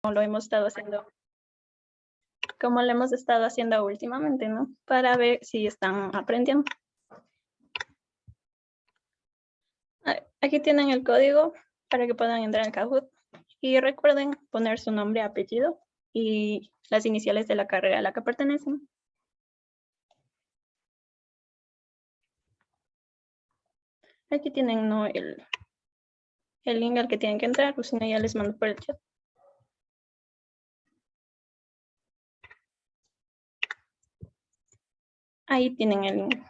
lo hemos estado haciendo, como lo hemos estado haciendo últimamente, ¿no? Para ver si están aprendiendo. Aquí tienen el código para que puedan entrar al Kahoot. Y recuerden poner su nombre, apellido y las iniciales de la carrera a la que pertenecen. Aquí tienen, ¿no?, el link al que tienen que entrar, pues si no ya les mando por el chat. Ahí tienen el link.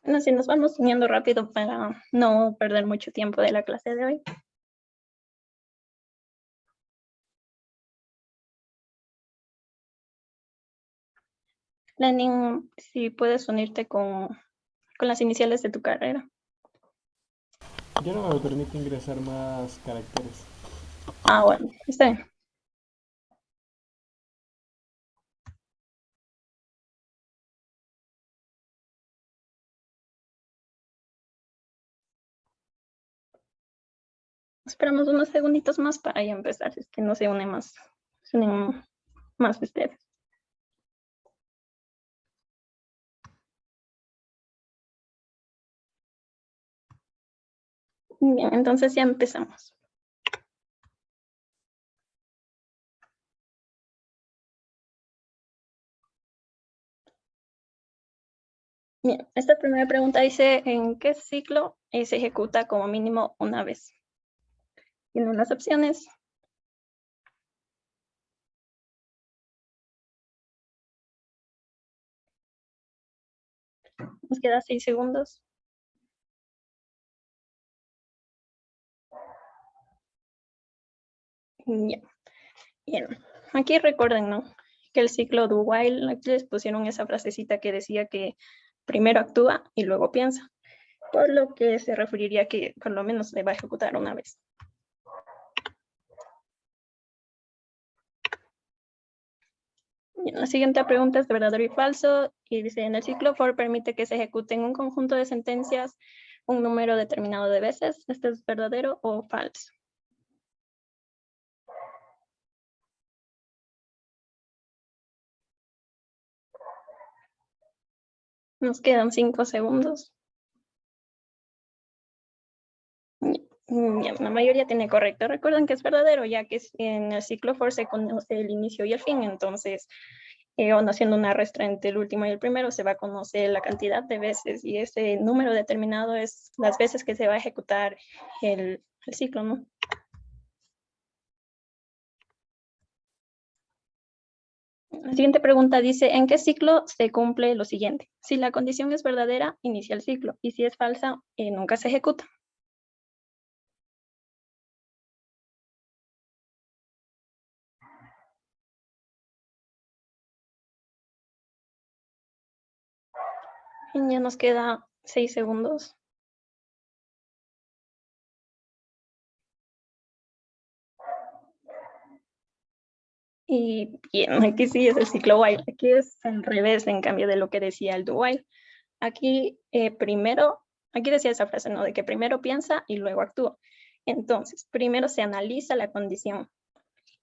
Bueno, si nos vamos uniendo rápido para no perder mucho tiempo de la clase de hoy. Lenin, si puedes unirte con las iniciales de tu carrera. Ya no me permite ingresar más caracteres. Ah, bueno, está bien. Esperamos unos segunditos más para ya empezar, es que no se unen más ustedes. Bien, entonces ya empezamos. Bien, esta primera pregunta dice, ¿en qué ciclo se ejecuta como mínimo una vez? Tienen las opciones. Nos queda 6 segundos. Ya. Bien. Aquí recuerden, ¿no?, que el ciclo do while, aquí les pusieron esa frasecita que decía que primero actúa y luego piensa, por lo que se referiría que por lo menos se va a ejecutar una vez. Bien, la siguiente pregunta es de verdadero y falso, y dice, en el ciclo for permite que se ejecuten un conjunto de sentencias un número determinado de veces. ¿Esto es verdadero o falso? Nos quedan 5 segundos. La mayoría tiene correcto. Recuerden que es verdadero, ya que en el ciclo for se conoce el inicio y el fin, entonces, o no haciendo una resta entre el último y el primero, se va a conocer la cantidad de veces, y ese número determinado es las veces que se va a ejecutar el ciclo, ¿no? La siguiente pregunta dice, ¿en qué ciclo se cumple lo siguiente? Si la condición es verdadera, inicia el ciclo, y si es falsa, nunca se ejecuta. Y ya nos queda 6 segundos. Y bien, aquí sí es el ciclo while. Aquí es al revés, en cambio, de lo que decía el do while. Aquí aquí decía esa frase, ¿no?, de que primero piensa y luego actúa. Entonces, primero se analiza la condición,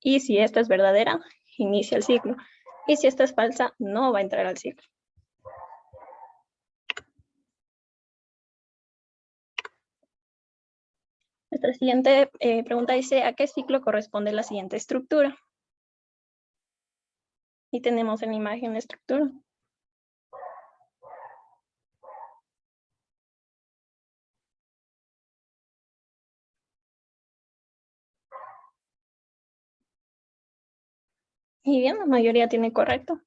y si esta es verdadera, inicia el ciclo. Y si esta es falsa, no va a entrar al ciclo. Nuestra siguiente pregunta dice, ¿a qué ciclo corresponde la siguiente estructura? Y tenemos en la imagen la estructura. Y bien, la mayoría tiene correcto.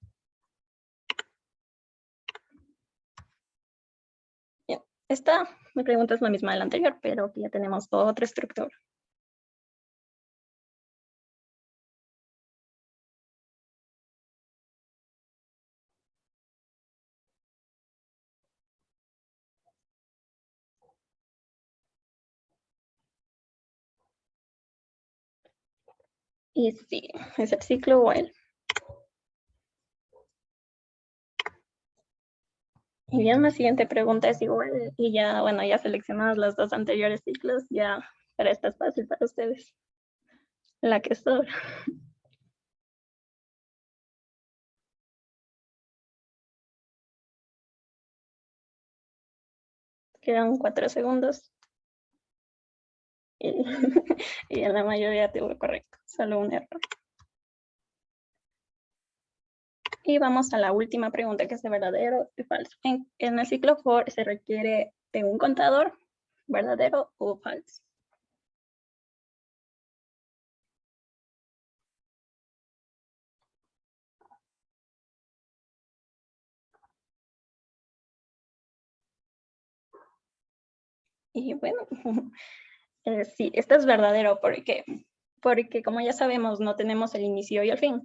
Bien. Esta mi pregunta es la misma de la anterior, pero aquí ya tenemos otra estructura. Y sí, es el ciclo while. Y bien, la siguiente pregunta es igual, y ya, bueno, ya seleccionadas las dos anteriores ciclos, ya para esta es fácil para ustedes. La que sobra. Quedan 4 segundos. Y, y en la mayoría tuvo correcto, solo un error. Y vamos a la última pregunta, que es de verdadero y falso. En el ciclo for se requiere de un contador, verdadero o falso. Y bueno, sí, esto es verdadero porque como ya sabemos, no tenemos el inicio y el fin.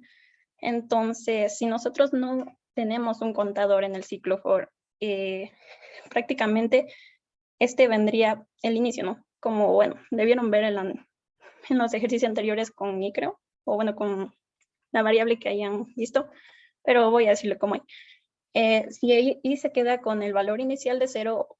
Entonces, si nosotros no tenemos un contador en el ciclo for, prácticamente este vendría el inicio, ¿no? Como, bueno, debieron ver en los ejercicios anteriores con micro, o bueno, con la variable que hayan visto, pero voy a decirlo como hay. Si y se queda con el valor inicial de 0,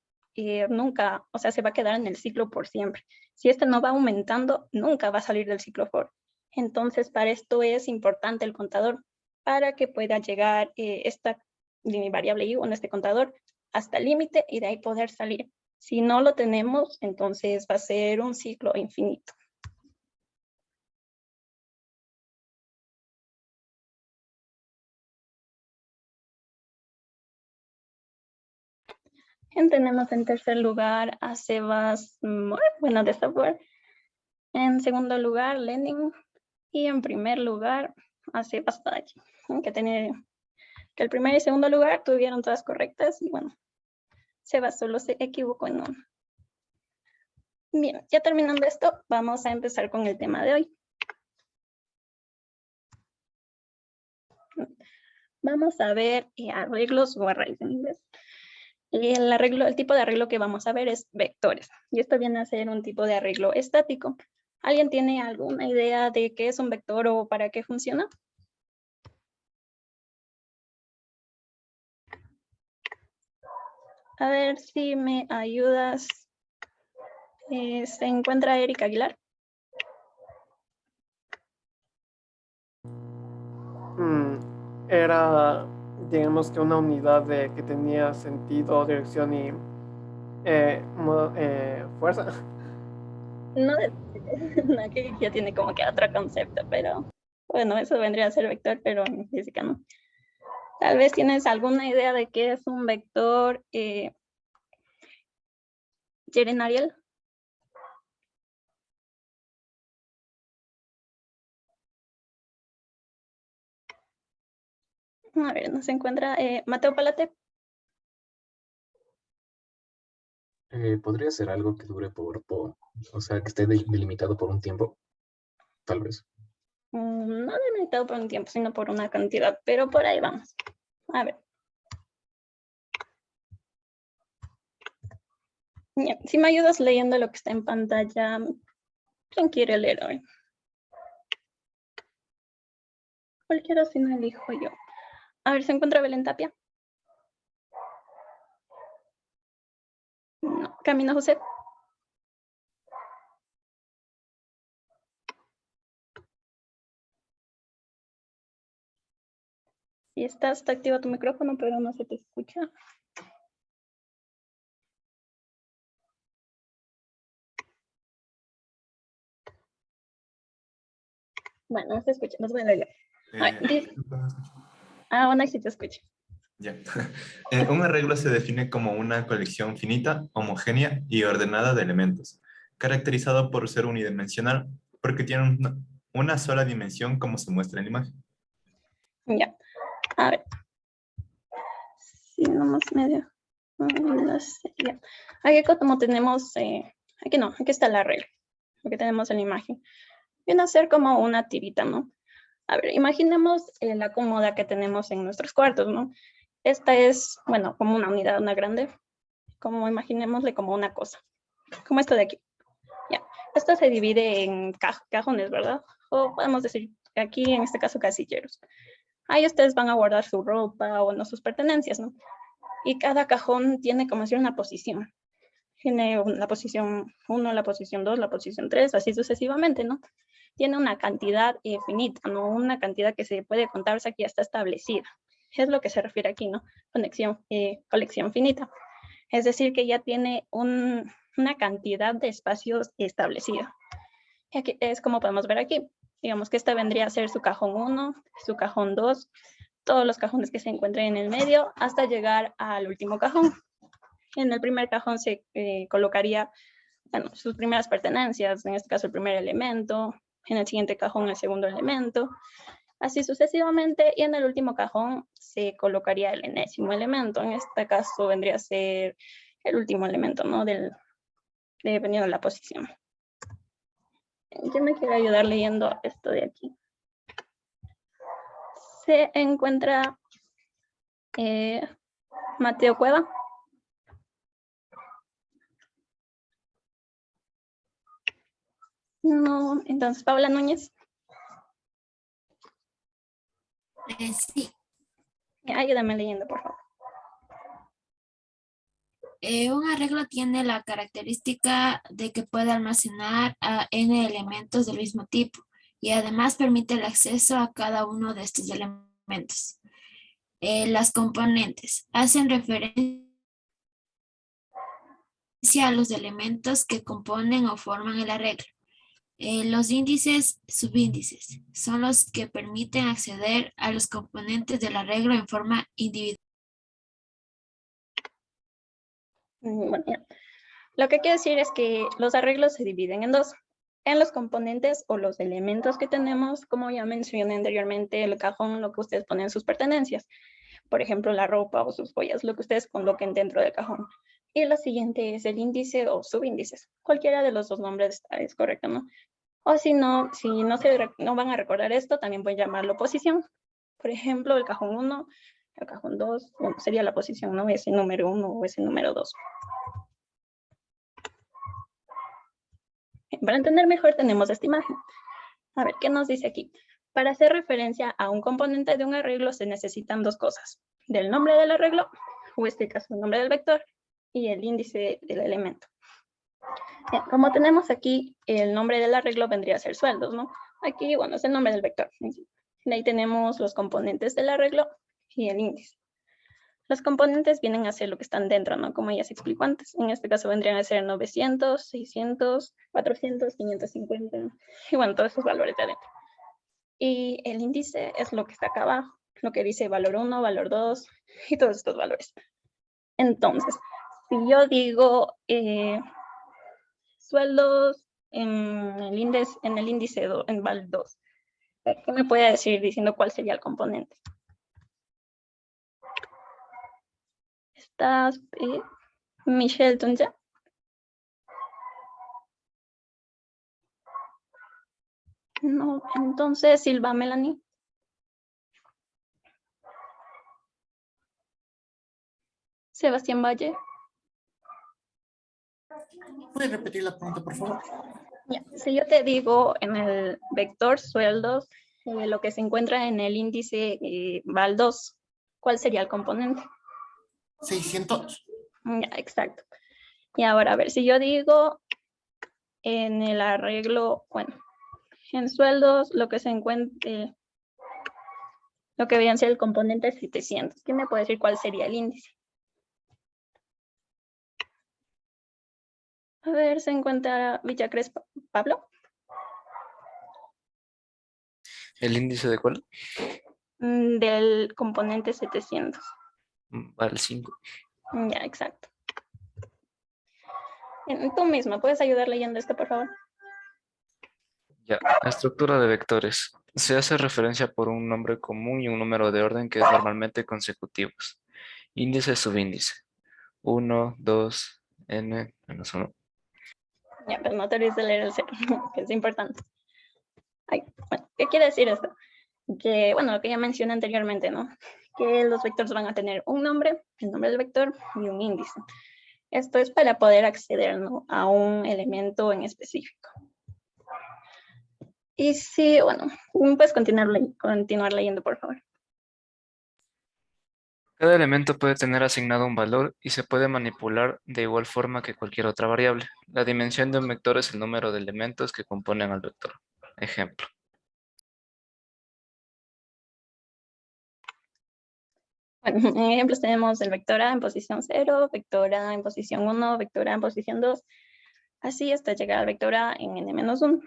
nunca, o sea, se va a quedar en el ciclo por siempre. Si este no va aumentando, nunca va a salir del ciclo for. Entonces, para esto es importante el contador, para que pueda llegar esta variable y, bueno, este contador, hasta el límite y de ahí poder salir. Si no lo tenemos, entonces va a ser un ciclo infinito. Tenemos en tercer lugar a Sebas Moore, bueno, de software. En segundo lugar, Lenin. Y en primer lugar, a Sebas Valle, que el primer y segundo lugar tuvieron todas correctas. Y bueno, Sebas solo se equivocó en uno. Bien, ya terminando esto, vamos a empezar con el tema de hoy. Vamos a ver arreglos o arrays en inglés. El tipo de arreglo que vamos a ver es vectores. Y esto viene a ser un tipo de arreglo estático. ¿Alguien tiene alguna idea de qué es un vector o para qué funciona? A ver si me ayudas. ¿Se encuentra Erika Aguilar? Era, digamos que una unidad que tenía sentido, dirección y fuerza. No, no, que ya tiene como que otro concepto, pero bueno, eso vendría a ser vector, pero en física no. Tal vez tienes alguna idea de qué es un vector, Jeren Ariel. A ver, no se encuentra Mateo Palate. Podría ser algo que dure o sea, que esté delimitado por un tiempo, tal vez. No delimitado por un tiempo, sino por una cantidad, pero por ahí vamos. A ver. Bien, si me ayudas leyendo lo que está en pantalla, ¿quién quiere leer hoy? Cualquiera, si no elijo yo. A ver, ¿se encuentra Belén Tapia? No. Camino José. Si estás, está activo tu micrófono, pero no se te escucha. Bueno, no se escucha, nos voy a leer. Bueno, sí te escucho. Ya. Un arreglo se define como una colección finita, homogénea y ordenada de elementos, caracterizado por ser unidimensional porque tiene una sola dimensión como se muestra en la imagen. Ya, a ver. Sí, nomás medio. No sé, ya. Aquí como tenemos, aquí no, aquí está la regla, lo que tenemos en la imagen. Viene a ser como una tirita, ¿no? A ver, imaginemos la cómoda que tenemos en nuestros cuartos, ¿no? Esta es, bueno, como una unidad, una grande, como imaginémosle como una cosa, como esto de aquí. Ya, esto se divide en cajones, ¿verdad? O podemos decir aquí, en este caso, casilleros. Ahí ustedes van a guardar su ropa o no, sus pertenencias, ¿no? Y cada cajón tiene como decir una posición. Tiene la posición 1, la posición 2, la posición 3, así sucesivamente, ¿no? Tiene una cantidad finita, ¿no? Una cantidad que se puede contar, o sea, que ya está establecida. Es lo que se refiere aquí, ¿no? Colección finita. Es decir, que ya tiene una cantidad de espacios establecida. Y aquí es como podemos ver aquí. Digamos que esta vendría a ser su cajón 1, su cajón 2, todos los cajones que se encuentren en el medio, hasta llegar al último cajón. En el primer cajón se colocaría, bueno, sus primeras pertenencias, en este caso el primer elemento, en el siguiente cajón el segundo elemento, así sucesivamente, y en el último cajón se colocaría el enésimo elemento. En este caso vendría a ser el último elemento, ¿no? Dependiendo de la posición. ¿Quién me quiere ayudar leyendo esto de aquí? Se encuentra Mateo Cueva. No, entonces Paula Núñez. Sí. Ayúdame leyendo, por favor. Un arreglo tiene la característica de que puede almacenar a n elementos del mismo tipo y además permite el acceso a cada uno de estos elementos. Las componentes hacen referencia a los elementos que componen o forman el arreglo. Los índices, subíndices, son los que permiten acceder a los componentes del arreglo en forma individual. Bueno, ya. Lo que quiere decir es que los arreglos se dividen en dos. En los componentes o los elementos que tenemos, como ya mencioné anteriormente, el cajón, lo que ustedes ponen sus pertenencias. Por ejemplo, la ropa o sus joyas, lo que ustedes coloquen dentro del cajón. Y lo siguiente es el índice o subíndices. Cualquiera de los dos nombres es correcto, ¿no? O si no no van a recordar esto, también pueden llamarlo posición. Por ejemplo, el cajón 1, el cajón 2, bueno, sería la posición, ¿no? Ese número 1 o ese número 2. Para entender mejor tenemos esta imagen. A ver, ¿qué nos dice aquí? Para hacer referencia a un componente de un arreglo se necesitan dos cosas. Del nombre del arreglo, o este caso el nombre del vector, y el índice del elemento. Bien, como tenemos aquí, el nombre del arreglo vendría a ser sueldos, ¿no? Aquí, bueno, es el nombre del vector. De ahí tenemos los componentes del arreglo y el índice. Los componentes vienen a ser lo que están dentro, ¿no? Como ya se explicó antes. En este caso vendrían a ser 900, 600, 400, 550. Y bueno, todos esos valores de adentro. Y el índice es lo que está acá abajo. Lo que dice valor 1, valor 2 y todos estos valores. Entonces, si yo digo sueldos en el índice en val 2, ¿qué me puede decir diciendo cuál sería el componente? ¿Estás, Michelle Tunja? No, entonces Silva Melanie. Sebastián Valle. ¿Puedes repetir la pregunta, por favor? Ya, si yo te digo en el vector sueldos, lo que se encuentra en el índice val 2, ¿cuál sería el componente? 600. Ya, exacto. Y ahora, a ver, si yo digo en el arreglo, bueno, en sueldos, lo que se encuentre, lo que veían ser el componente 700. ¿Quién me puede decir cuál sería el índice? A ver, se encuentra Villacres Pablo. ¿El índice de cuál? Del componente 700. Vale, 5. Ya, exacto. Tú misma, ¿puedes ayudar leyendo esto, por favor? Ya, la estructura de vectores. Se hace referencia por un nombre común y un número de orden que es normalmente consecutivos. Índice, subíndice. 1, 2, n, menos 1. Ya, pero no te olvides de leer el cero, que es importante. Ay, bueno, ¿qué quiere decir esto? Que, bueno, lo que ya mencioné anteriormente, ¿no? Que los vectores van a tener un nombre, el nombre del vector y un índice. Esto es para poder acceder, ¿no?, a un elemento en específico. Y sí, bueno, puedes continuar leyendo, por favor. Cada elemento puede tener asignado un valor y se puede manipular de igual forma que cualquier otra variable. La dimensión de un vector es el número de elementos que componen al vector. Ejemplo. Bueno, en ejemplos tenemos el vector A en posición 0, vector A en posición 1, vector A en posición 2, así hasta llegar al vector A en n-1.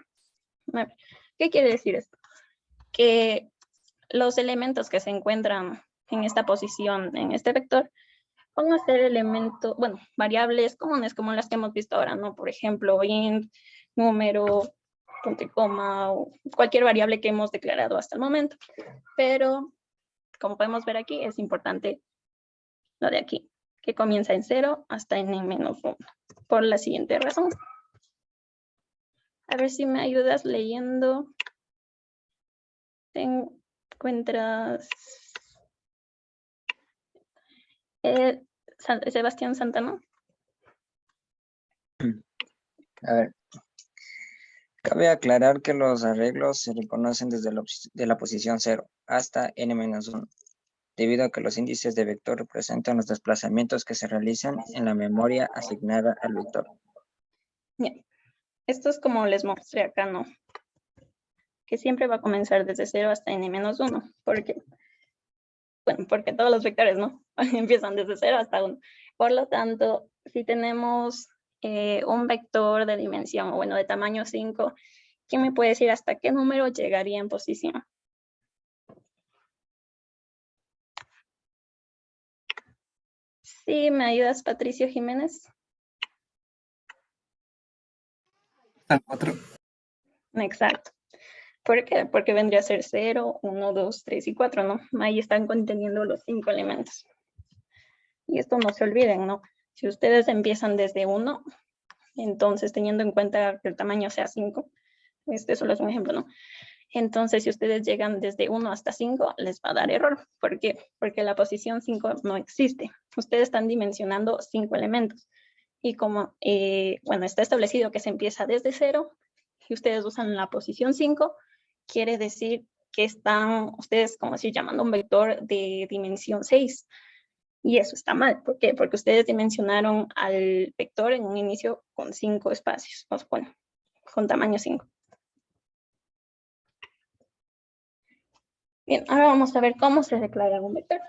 ¿Qué quiere decir esto? Que los elementos que se encuentran en esta posición, en este vector, van a ser elementos, bueno, variables comunes como las que hemos visto ahora, ¿no? Por ejemplo, int, número, punto y coma, o cualquier variable que hemos declarado hasta el momento. Pero, como podemos ver aquí, es importante lo de aquí, que comienza en 0 hasta n-1, por la siguiente razón. A ver si me ayudas leyendo. Te encuentras Sebastián Santana. A ver, cabe aclarar que los arreglos se reconocen desde la posición 0 hasta n-1, debido a que los índices de vector representan los desplazamientos que se realizan en la memoria asignada al vector. Bien. Esto es como les mostré acá, ¿no? Que siempre va a comenzar desde 0 hasta n-1. ¿Por qué? Bueno, porque todos los vectores, ¿no? Empiezan desde 0 hasta 1. Por lo tanto, si tenemos un vector de dimensión, bueno, de tamaño 5, ¿quién me puede decir hasta qué número llegaría en posición? Sí, ¿me ayudas, Patricio Jiménez? Al 4. Exacto. ¿Por qué? Porque vendría a ser 0, 1, 2, 3 y 4, ¿no? Ahí están conteniendo los 5 elementos. Y esto no se olviden, ¿no? Si ustedes empiezan desde 1, entonces teniendo en cuenta que el tamaño sea 5, este solo es un ejemplo, ¿no? Entonces, si ustedes llegan desde 1 hasta 5, les va a dar error. ¿Por qué? Porque la posición 5 no existe. Ustedes están dimensionando 5 elementos. Y como, bueno, está establecido que se empieza desde 0, y ustedes usan la posición 5, quiere decir que están ustedes, como decir, llamando un vector de dimensión 6. Y eso está mal. ¿Por qué? Porque ustedes dimensionaron al vector en un inicio con 5 espacios. O sea, bueno, con tamaño 5. Bien, ahora vamos a ver cómo se declara un vector.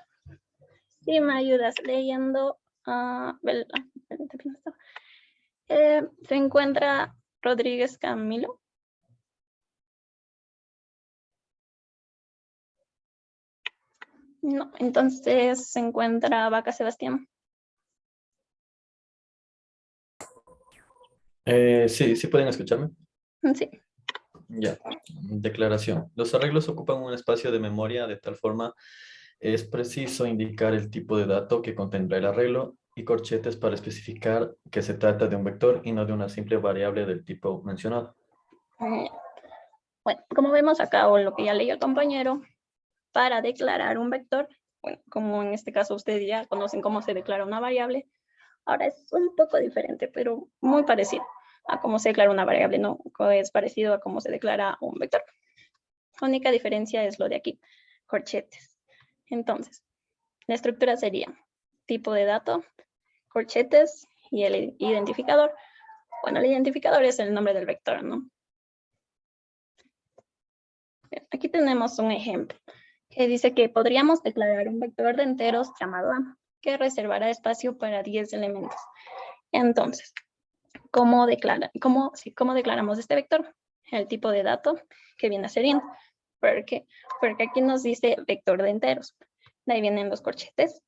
Si me ayudas leyendo, se encuentra Rodríguez Camilo. No, entonces se encuentra Vaca Sebastián. Sí pueden escucharme. Sí. Ya. Declaración. Los arreglos ocupan un espacio de memoria de tal forma es preciso indicar el tipo de dato que contendrá el arreglo y corchetes para especificar que se trata de un vector y no de una simple variable del tipo mencionado. Bueno, como vemos acá, o lo que ya leyó el compañero, para declarar un vector, bueno, como en este caso ustedes ya conocen cómo se declara una variable, ahora es un poco diferente, pero muy parecido a cómo se declara una variable, no es parecido a cómo se declara un vector. La única diferencia es lo de aquí, corchetes. Entonces, la estructura sería tipo de dato, corchetes y el identificador. Bueno, el identificador es el nombre del vector, ¿no? Bien, aquí tenemos un ejemplo que dice que podríamos declarar un vector de enteros llamado A, que reservará espacio para 10 elementos. Entonces, ¿cómo declaramos este vector? El tipo de dato que viene a ser int. ¿Por qué? Porque aquí nos dice vector de enteros. De ahí vienen los corchetes.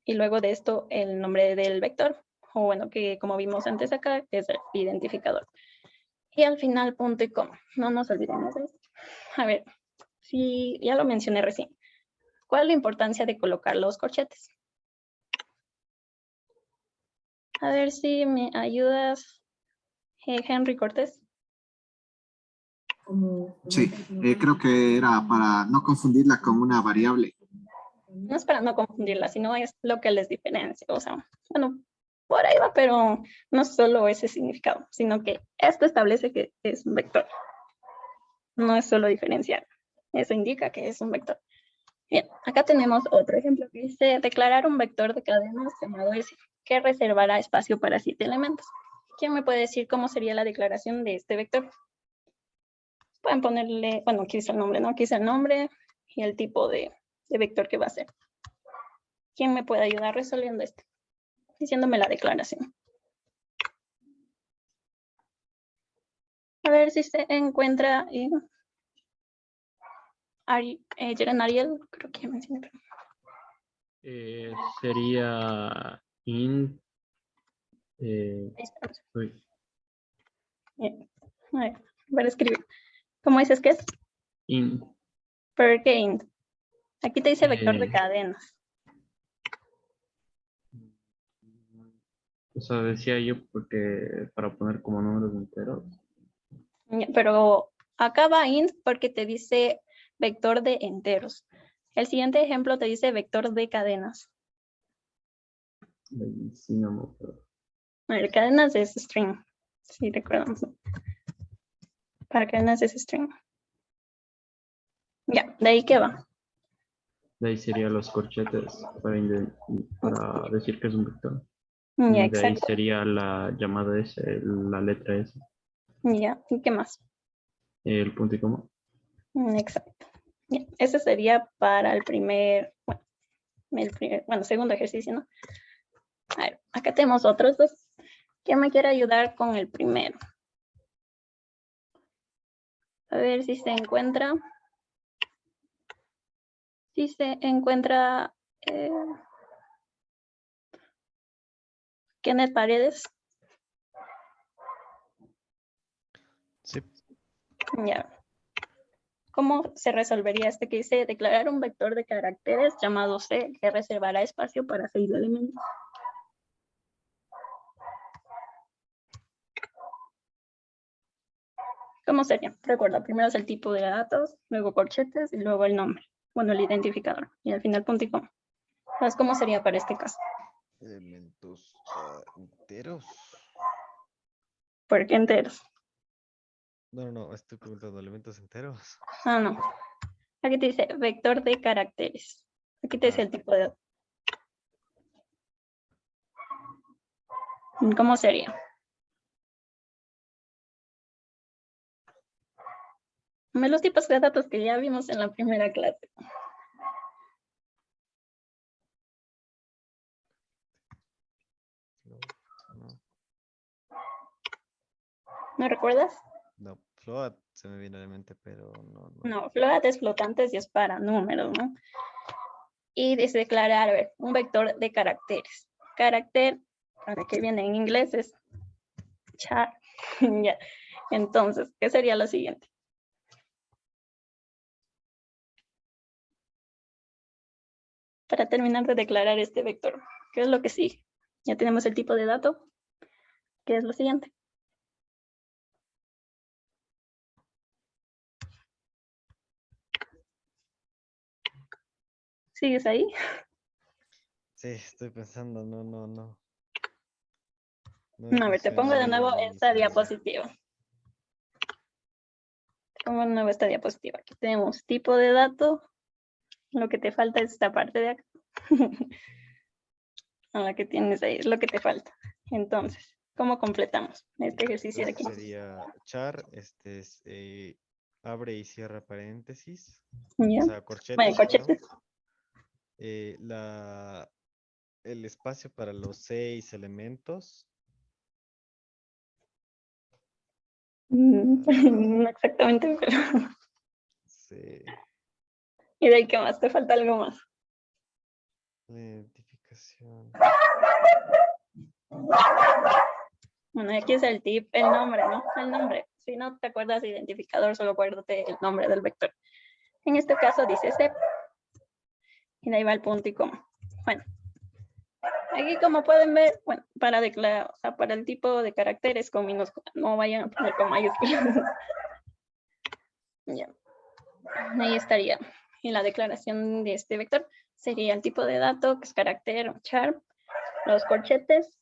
Y luego de esto el nombre del vector. O bueno, que como vimos antes acá, que es el identificador. Y al final punto y coma. No nos olvidemos de esto. A ver, sí, ya lo mencioné recién. ¿Cuál es la importancia de colocar los corchetes? A ver si me ayudas, Henry Cortés. Sí, creo que era para no confundirla con una variable. No es para no confundirla, sino es lo que les diferencia. O sea, bueno, por ahí va, pero no solo ese significado, sino que esto establece que es un vector. No es solo diferenciar. Eso indica que es un vector. Bien, acá tenemos otro ejemplo que dice declarar un vector de cadenas llamado S, que reservará espacio para 7 elementos. ¿Quién me puede decir cómo sería la declaración de este vector? Pueden ponerle, bueno, aquí dice el nombre, ¿no? Aquí dice el nombre y el tipo de vector que va a ser. ¿Quién me puede ayudar resolviendo esto? Diciéndome la declaración. A ver si se encuentra en Jeren Ariel, creo que ya mencioné. Sería int. Uy, Bien. A ver, para escribir. ¿Cómo dices que es? int. ¿Por qué int? Aquí te dice vector de cadenas. O sea, decía yo porque para poner como números enteros. Pero acá va int porque te dice vector de enteros. El siguiente ejemplo te dice vector de cadenas. Sí, no me acuerdo. A ver, cadenas es string. Sí, recordamos. Para cadenas es string. Ya, ¿de ahí qué va? De ahí serían los corchetes para decir que es un vector. Ya, De ahí exacto. sería la llamada S, la letra S, Ya, ¿y qué más? el punto y coma. Exacto. Ya, ese sería para el primer, bueno, segundo ejercicio, ¿no? A ver, acá tenemos otros dos. ¿Quién me quiere ayudar con el primero? A ver si se encuentra. Si se encuentra Kenneth Paredes. Sí. Ya. ¿Cómo se resolvería este que dice declarar un vector de caracteres llamado C que reservará espacio para 6 elementos? ¿Cómo sería? Recuerda, primero es el tipo de datos, luego corchetes y luego el nombre. Bueno, el identificador. Y al final punto y coma. Entonces, ¿cómo sería para este caso? Elementos enteros. ¿Por qué enteros? No, estoy preguntando elementos enteros. Ah, no. Aquí te dice vector de caracteres. Aquí te dice el tipo de datos. ¿Cómo sería? Los tipos de datos que ya vimos en la primera clase. ¿No recuerdas? No, float se me viene a la mente, pero no. No, float es flotantes y es para números, ¿no? Y dice declarar, a ver, un vector de caracteres. Carácter, para que viene en inglés es char. Ya. Entonces, ¿qué sería lo siguiente? Para terminar de declarar este vector, ¿qué es lo que sigue? Ya tenemos el tipo de dato. ¿Qué es lo siguiente? ¿Sigues ahí? Sí, estoy pensando, no. No, a ver, te pongo de nuevo esta diapositiva. Te pongo de nuevo esta diapositiva. Aquí tenemos tipo de dato. Lo que te falta es esta parte de acá. A la que tienes ahí, es lo que te falta. Entonces, ¿cómo completamos este ejercicio de aquí? Sería char, este es abre y cierra paréntesis. ¿Ya? O sea, corchetes. Bueno, corchetes. El espacio para los 6 elementos. No exactamente, pero... Sí. ¿Y de ahí qué más? ¿Te falta algo más? La identificación. Bueno, aquí es el tip, el nombre, ¿no? El nombre. Si no te acuerdas de identificador, solo acuérdate el nombre del vector. En este caso dice sep. Y de ahí va el punto y coma. Bueno, aquí como pueden ver, bueno, para declarar, o sea, para el tipo de caracteres con minúsculas, no vayan a poner con mayúsculas. Ya. Ahí estaría. En la declaración de este vector sería el tipo de dato, que es carácter o char, los corchetes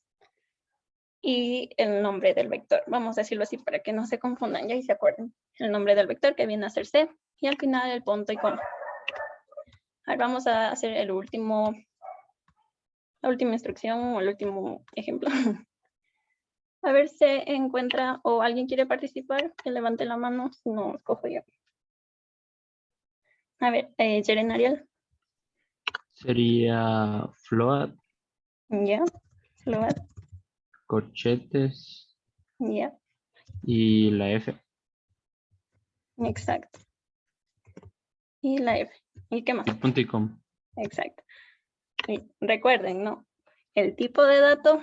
y el nombre del vector. Vamos a decirlo así para que no se confundan ya y se acuerden. El nombre del vector que viene a ser C y al final el punto y coma. Ahora vamos a hacer el último, la última instrucción o el último ejemplo. A ver si encuentra o alguien quiere participar, que levante la mano, si no, escojo yo. A ver, Jeren Ariel. Sería float, Ya, float, corchetes ya, y la F. exacto. Y la F. ¿Y qué más? Y punto y coma. Exacto. Y recuerden, ¿no? El tipo de dato,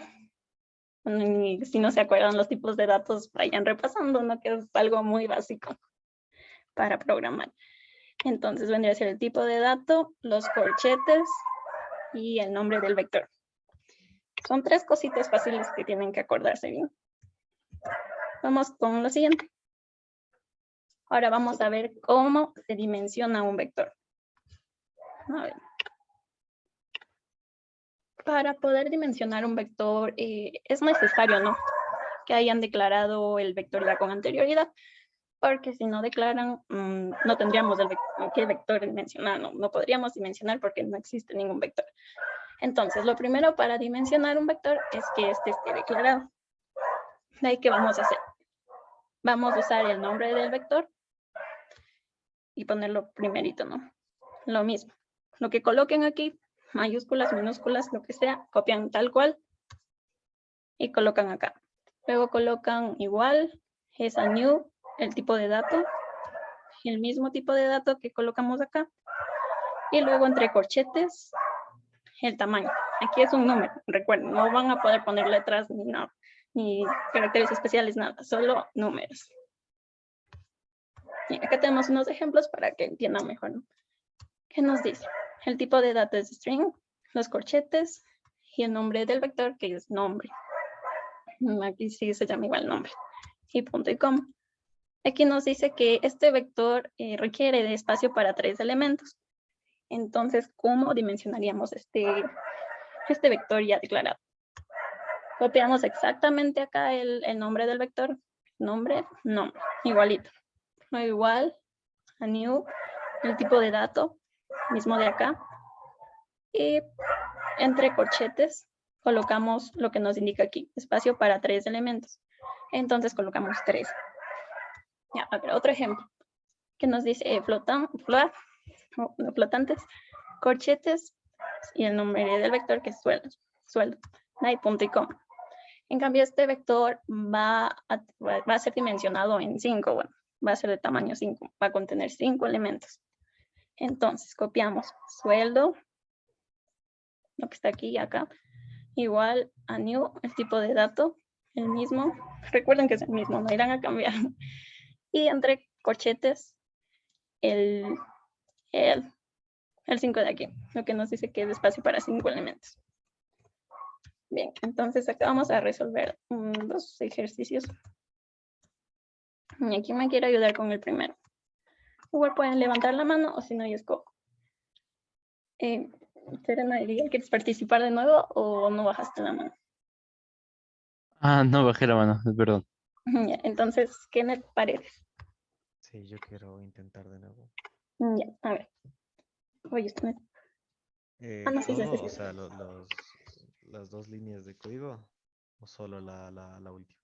y si no se acuerdan los tipos de datos, vayan repasando, ¿no? Que es algo muy básico para programar. Entonces vendría a ser el tipo de dato, los corchetes y el nombre del vector. Son 3 cositas fáciles que tienen que acordarse bien. Vamos con lo siguiente. Ahora vamos a ver cómo se dimensiona un vector. A ver. Para poder dimensionar un vector es necesario, ¿no? Que hayan declarado el vector ya con anterioridad, porque si no declaran, no tendríamos qué vector dimensionar, no podríamos dimensionar porque no existe ningún vector. Entonces, lo primero para dimensionar un vector es que este esté declarado. De ahí, ¿qué vamos a hacer? Vamos a usar el nombre del vector y ponerlo primerito, ¿no? Lo mismo. Lo que coloquen aquí, mayúsculas, minúsculas, lo que sea, copian tal cual y colocan acá. Luego colocan igual, es a new, el tipo de dato, el mismo tipo de dato que colocamos acá. Y luego entre corchetes, el tamaño. Aquí es un número, recuerden, no van a poder poner letras ni nada, ni caracteres especiales, nada, solo números. Y acá tenemos unos ejemplos para que entiendan mejor, ¿no? ¿Qué nos dice? El tipo de dato es string, los corchetes y el nombre del vector, que es nombre. Aquí sí se llama igual nombre. Y punto y coma. Aquí nos dice que este vector requiere de espacio para 3 elementos. Entonces, ¿cómo dimensionaríamos este vector ya declarado? Copiamos exactamente acá el nombre del vector. Nombre, nombre. Igualito. No igual a new, el tipo de dato, mismo de acá. Y entre corchetes colocamos lo que nos indica aquí, espacio para 3 elementos. Entonces colocamos 3. Ya, a ver, otro ejemplo que nos dice flotantes, corchetes y el nombre del vector que es sueldo. Hay punto y coma. En cambio, este vector va a ser dimensionado en 5, bueno, va a ser de tamaño 5, va a contener 5 elementos. Entonces, copiamos sueldo, lo que está aquí y acá, igual a new, el tipo de dato, el mismo. Recuerden que es el mismo, no irán a cambiar. Y entre corchetes, el 5 de aquí, lo que nos dice que es espacio para 5 elementos. Bien, entonces acá vamos a resolver 2 ejercicios. Y aquí me quiere ayudar con el primero. Igual pueden levantar la mano o si no, yo escojo. Serena, ¿quieres participar de nuevo o no bajaste la mano? Ah, no bajé la mano, perdón. Ya, entonces, ¿qué me parece? Sí, yo quiero intentar de nuevo. Ya, a ver. Oye, esto me... no, sí, ¿Todo? sí. O sea, las 2 líneas de código o solo la última.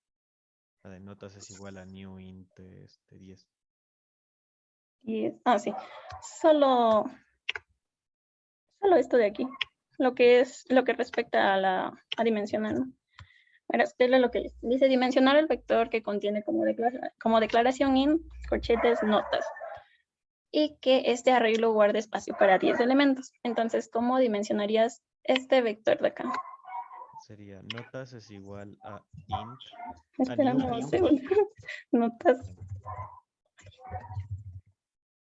La de notas es igual a new int 10. Sí. Solo esto de aquí. Lo que respecta a dimensionar, ¿no? Ahora, espera lo que dice dimensionar el vector que contiene como declaración in corchetes notas y que este arreglo guarde espacio para 10 elementos. Entonces, ¿cómo dimensionarías este vector de acá? Sería notas es igual a int. Espera new un int. segundo. Notas.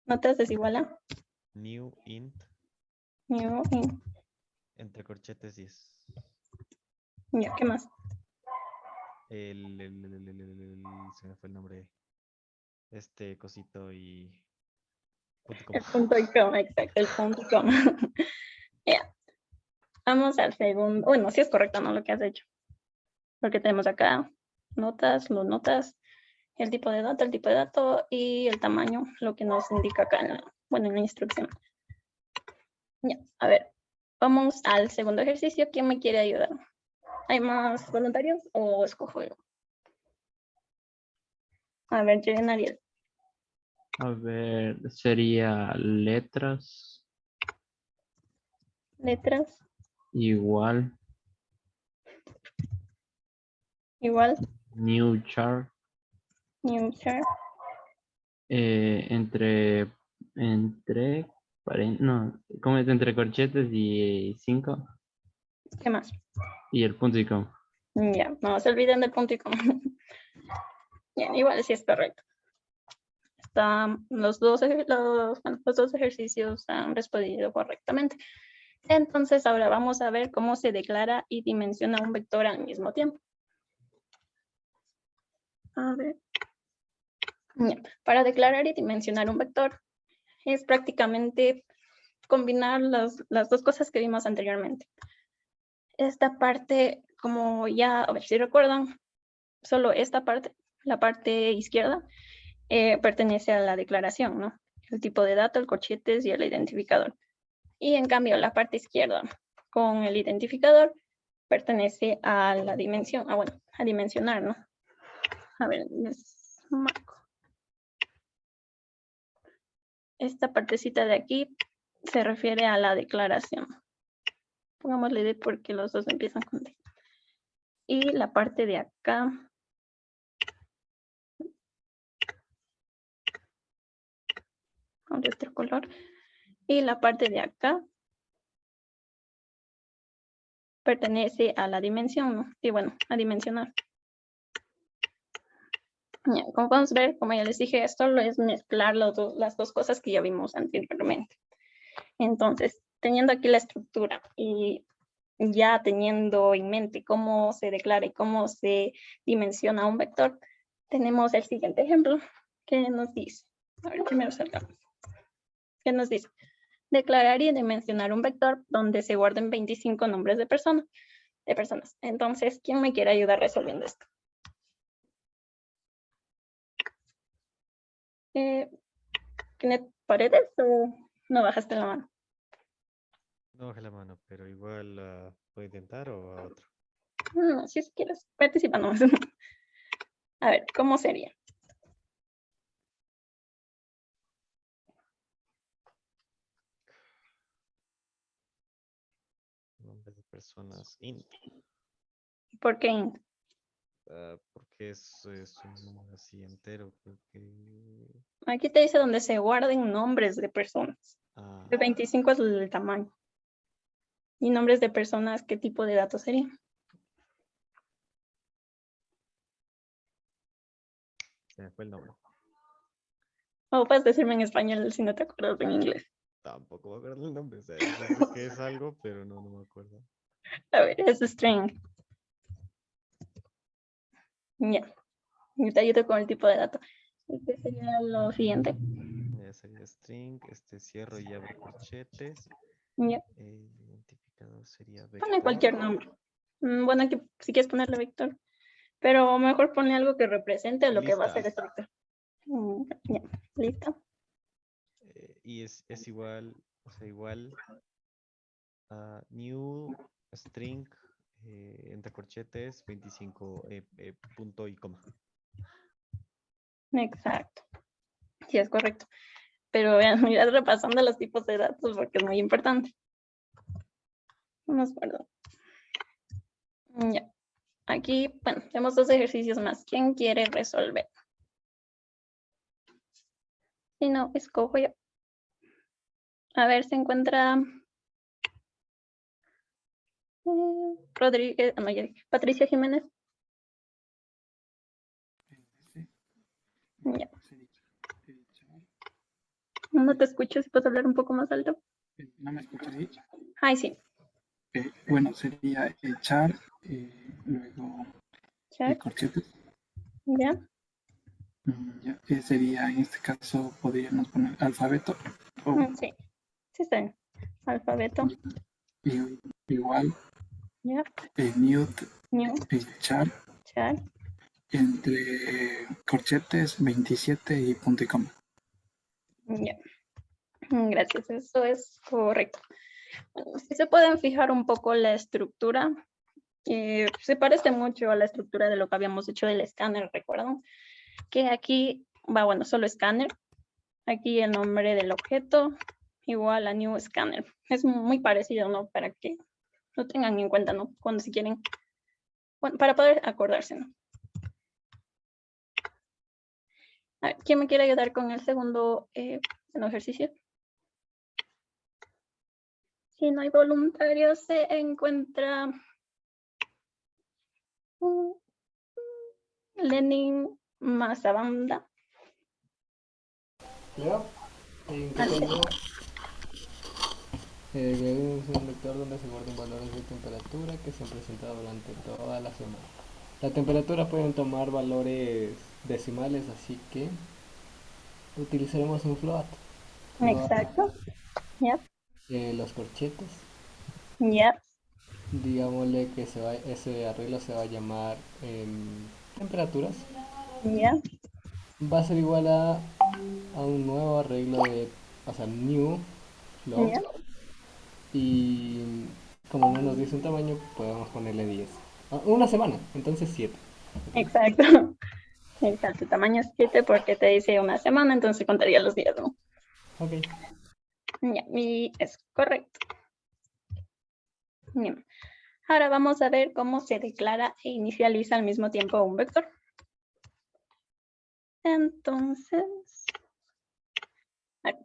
Notas es igual a New int new int. entre corchetes 10. Ya, ¿qué más? Se me fue el nombre. Este cosito y punto y El coma. punto y coma, exacto, el punto y coma. Ya. Vamos al segundo. Bueno, sí es correcto, ¿no? Lo que has hecho. Porque tenemos acá notas, los notas, el tipo de dato y el tamaño, lo que nos indica acá en la instrucción. Ya, a ver. Vamos al segundo ejercicio. ¿Quién me quiere ayudar? ¿Hay más voluntarios o escojo yo? A ver, Jeren Ariel. A ver, sería letras Letras, igual igual, new chart new chart, entre no, ¿cómo es? Entre corchetes y 5 ¿qué más? y el punto y coma. Ya, no se olviden del punto y coma. Bien, igual sí es correcto. Los dos ejercicios han respondido correctamente. Entonces ahora vamos a ver cómo se declara y dimensiona un vector al mismo tiempo. A ver. Ya, para declarar y dimensionar un vector es prácticamente combinar las dos cosas que vimos anteriormente. Esta parte, como ya, a ver si recuerdan, solo esta parte, la parte izquierda, pertenece a la declaración, ¿no? El tipo de dato, el corchetes y el identificador. Y en cambio, la parte izquierda con el identificador pertenece a la dimensión, bueno, a dimensionar, ¿no? A ver, les marco. Esta partecita de aquí se refiere a la declaración. Pongámosle D porque los dos empiezan con D. Y la parte de acá con otro color. Y la parte de acá pertenece a la dimensión, ¿no? Y bueno, a dimensionar. Ya, como podemos ver, como ya les dije, esto es mezclar las dos cosas que ya vimos anteriormente. Entonces, teniendo aquí la estructura y ya teniendo en mente cómo se declara y cómo se dimensiona un vector, tenemos el siguiente ejemplo que nos dice, a ver, primero salgamos. ¿Qué nos dice? Declarar y dimensionar un vector donde se guarden 25 nombres de personas. Entonces, ¿quién me quiere ayudar resolviendo esto? ¿Tiene paredes o no bajaste la mano? No bajé la mano, pero igual puedo intentar o a otro. No, si quieres, participa nomás. A ver, ¿cómo sería? Nombre de personas int. ¿Por qué int? Porque es un número así entero. Porque... Aquí te dice donde se guarden nombres de personas. El 25 es el tamaño. ¿Y nombres de personas qué tipo de datos serían? Se me fue el nombre. O puedes decirme en español si no te acuerdas en inglés. Tampoco me acuerdo el nombre. O sea, yo sé que es algo, pero no me acuerdo. A ver, es string. Ya. Y te ayudo con el tipo de dato. ¿Qué sería lo siguiente? Ya sería string, cierro y abro corchetes. Ya. Identificador sería Pone vector. cualquier nombre. Bueno, aquí si quieres ponerle vector. Pero mejor pone algo que represente lo que va a ser este vector. Ya, listo. Y es igual, o sea, igual a new string entre corchetes 25 punto y coma. Exacto. Sí, es correcto. Pero vean, mirad repasando los tipos de datos porque es muy importante. Vamos, perdón. Ya. Aquí, bueno, tenemos dos ejercicios más. ¿Quién quiere resolver? Si no, escojo yo. A ver, se encuentra Rodríguez, no, ya dije, Patricia Jiménez. Ya. No te escucho, si puedes hablar un poco más alto. ¿No me escucharía? Ay, sí. Bueno, sería char, luego Char, corchetes. ya. Ya, sería, en este caso, podríamos poner alfabeto. O Sí, sí está bien. Alfabeto, igual, ya. newt, New, char, char, entre corchetes 27 y punto y coma. ya. Gracias, eso es correcto. Bueno, si se pueden fijar un poco la estructura, se parece mucho a la estructura de lo que habíamos hecho del escáner, ¿recuerdan? Que aquí va, bueno, solo escáner. Aquí el nombre del objeto igual a new scanner. Es muy parecido, ¿no? Para que lo tengan en cuenta, ¿no? Cuando si quieren, bueno, para poder acordarse, ¿no? A ver, ¿quién me quiere ayudar con el segundo ejercicio? Si no hay voluntarios, se encuentra Lenin Mazabanda. ¿Ya? ¿En qué tengo? Es un vector donde se guardan valores de temperatura que se han presentado durante toda la semana. La temperatura pueden tomar valores decimales, así que utilizaremos un float. Exacto. Ya. Los corchetes. Ya. Digámosle que ese arreglo se va a llamar temperaturas. Ya. Va a ser igual a un nuevo arreglo de, o sea, new float. Ya. Y como no nos dice un tamaño, podemos ponerle 10. Una semana, entonces 7. Exacto. Exacto, tamaño 7 porque te dice una semana, entonces contaría los días, ¿no? Ok. Ya, y es correcto. Bien. Ahora vamos a ver cómo se declara e inicializa al mismo tiempo un vector. Entonces,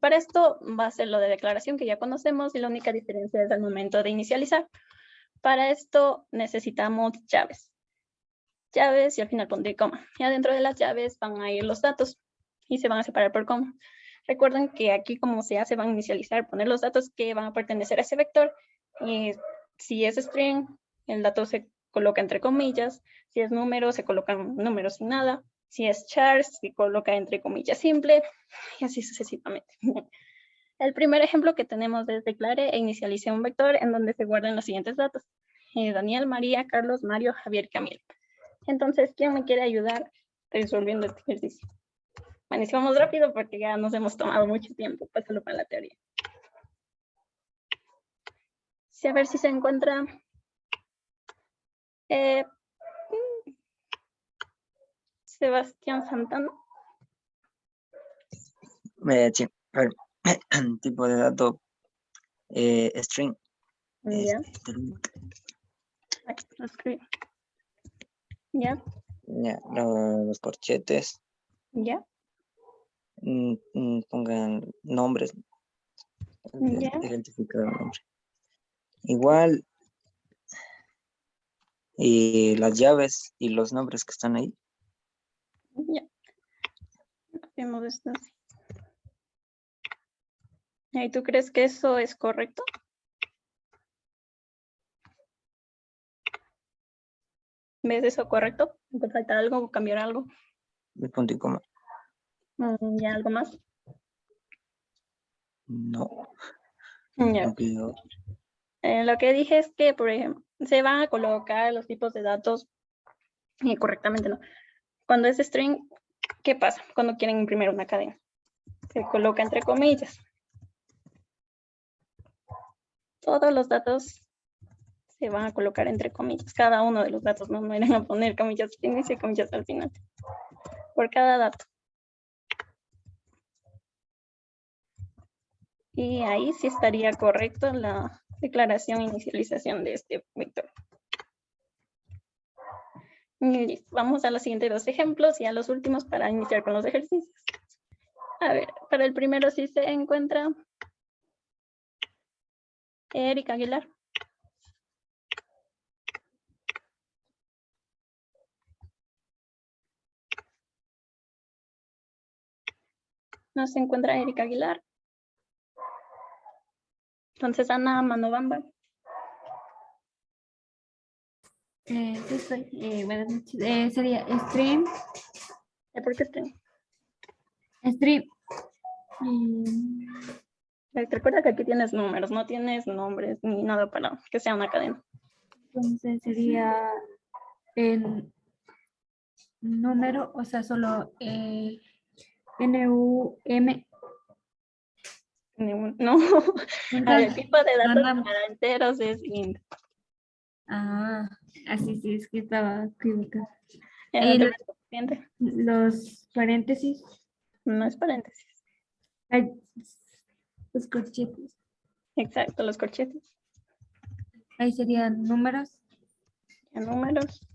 para esto va a ser lo de declaración que ya conocemos y la única diferencia es al momento de inicializar. Para esto necesitamos llaves. Llaves y al final pondré coma. Y adentro de las llaves van a ir los datos y se van a separar por coma. Recuerden que aquí como se hace van a inicializar, poner los datos que van a pertenecer a ese vector. Y si es string, el dato se coloca entre comillas. Si es número, se colocan números sin nada. Si es char, se coloca entre comillas simple. Y así sucesivamente. El primer ejemplo que tenemos es declare e inicialice un vector en donde se guardan los siguientes datos. Daniel, María, Carlos, Mario, Javier, Camilo. Entonces, ¿quién me quiere ayudar resolviendo este ejercicio? Bueno, y si vamos rápido porque ya nos hemos tomado mucho tiempo, pásalo para la teoría. Sí, a ver si se encuentra. Sebastián Santana. Sí, a ver, tipo de dato string. Ya. Ya. Ya, los corchetes. Ya. Pongan nombres. Ya. Identificar el nombre. Igual, y las llaves y los nombres que están ahí. Ya. Hacemos esto así. ¿Y tú crees que eso es correcto? ¿Ves eso correcto? ¿Te falta algo o cambiar algo? El punto y coma. ¿Ya algo más? No. Ya. Lo que dije es que, por ejemplo, se van a colocar los tipos de datos correctamente, ¿no? Cuando es string, ¿qué pasa? Cuando quieren imprimir una cadena. Se coloca entre comillas. Todos los datos se van a colocar entre comillas. Cada uno de los datos, no van a poner comillas al inicio y comillas al final. Por cada dato. Y ahí sí estaría correcto la declaración e inicialización de este vector. Y listo. Vamos a los siguientes dos ejemplos y a los últimos para iniciar con los ejercicios. A ver, para el primero sí se encuentra Erika Aguilar. No se encuentra Erika Aguilar. Entonces, Ana Manobamba. Sí, soy. Buenas noches. Sería stream. ¿Por qué stream? Stream. Recuerda que aquí tienes números, no tienes nombres ni nada para que sea una cadena. Entonces sería el número, o sea, solo NUM. No, el tipo de datos para enteros es int. Ah, así sí, es que estaba equivocada. Ya, Y no te preocupes. los paréntesis. No es paréntesis. Ay, los corchetes. Exacto, los corchetes. Ahí serían números. Ya, números.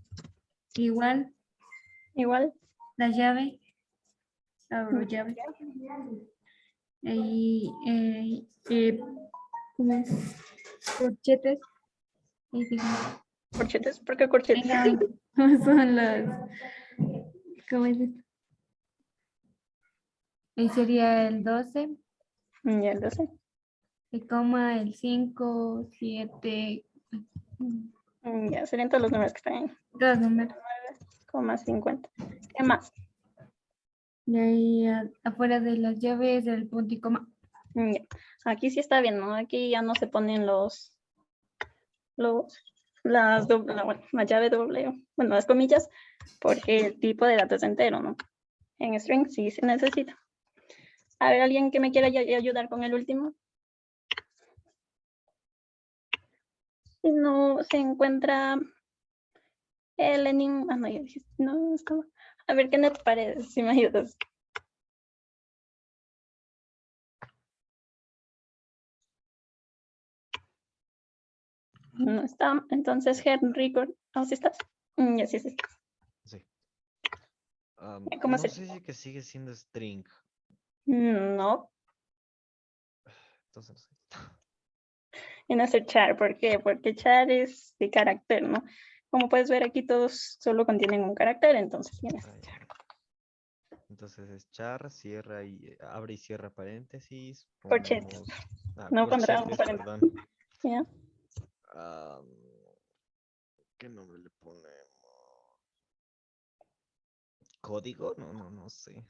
Igual. Igual. La llave. Abro llave. Ahí, ¿cómo es? Corchetes. Ahí digo. ¿Corchetes? ¿Por qué corchetes? Son los, ¿cómo es esto? Ahí sería el 12. Y el 12. El coma, el 5, 7. Ya, serían todos los números que están ahí. Dos números. 9,50. ¿Qué más? Y ahí afuera de las llaves, el punto y coma. Ya. Aquí sí está bien, ¿no? Aquí ya no se ponen la llave doble, bueno, las comillas, porque el tipo de datos es entero, ¿no? En string sí se necesita. A ver, ¿alguien que me quiera ayudar con el último? Si no se encuentra el enigma, no, ya dijiste, no estaba. A ver, ¿qué te parece? Si me ayudas. No está, entonces Henry, ¿sí estás? Ya sí estás. Sí. ¿Cómo no se- sé si que sigue siendo string. No, Entonces no sé. en hacer char, ¿por qué? Porque char es de carácter, ¿no? Como puedes ver aquí todos solo contienen un carácter, entonces tienes char. Entonces es char, cierra y abre y cierra paréntesis. Corchetes. Ponemos, No pondrá un corchetes, paréntesis. perdón. ¿Ya? ¿Qué nombre le ponemos? ¿Código? No sé.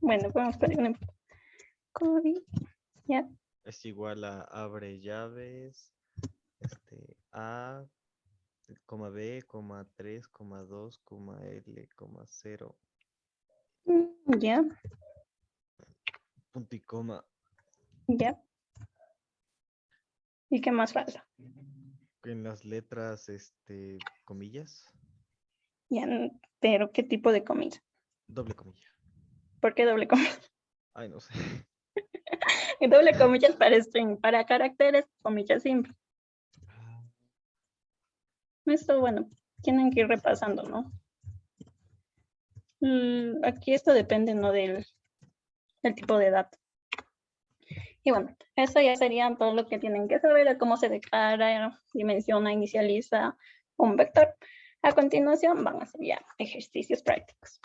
Bueno, podemos poner un código. ¿Ya? Es igual a abre llaves, A, coma B, coma 3, coma 2, coma L, coma 0, ¿Ya? punto y coma. ¿Ya? ¿Y qué más falta? En las letras, comillas, ¿Ya? Pero ¿qué tipo de comilla? doble comilla. ¿Por qué doble comilla? Ay, no sé. Y doble comilla es para string, para caracteres, comilla simple. Esto, bueno, tienen que ir repasando, ¿no? Aquí esto depende, ¿no? Del tipo de dato. Y bueno, eso ya sería todo lo que tienen que saber de cómo se declara, dimensiona, inicializa un vector. A continuación van a hacer ya ejercicios prácticos.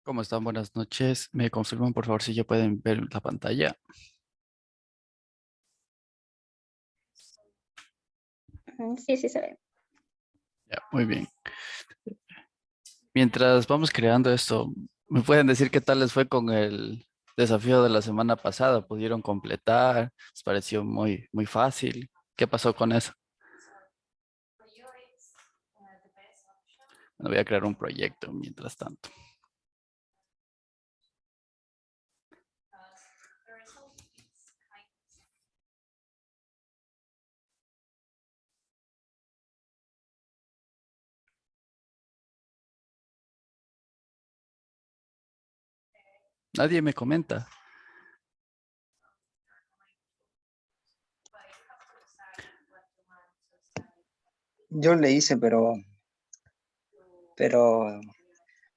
¿Cómo están? Buenas noches. ¿Me confirman, por favor, si ya pueden ver la pantalla? Sí, sí se ve. Ya, muy bien. Mientras vamos creando esto, ¿me pueden decir qué tal les fue con el desafío de la semana pasada? ¿Pudieron completar? ¿Les pareció muy fácil? ¿Qué pasó con eso? Bueno, voy a crear un proyecto mientras tanto. Nadie me comenta. Yo le hice, pero,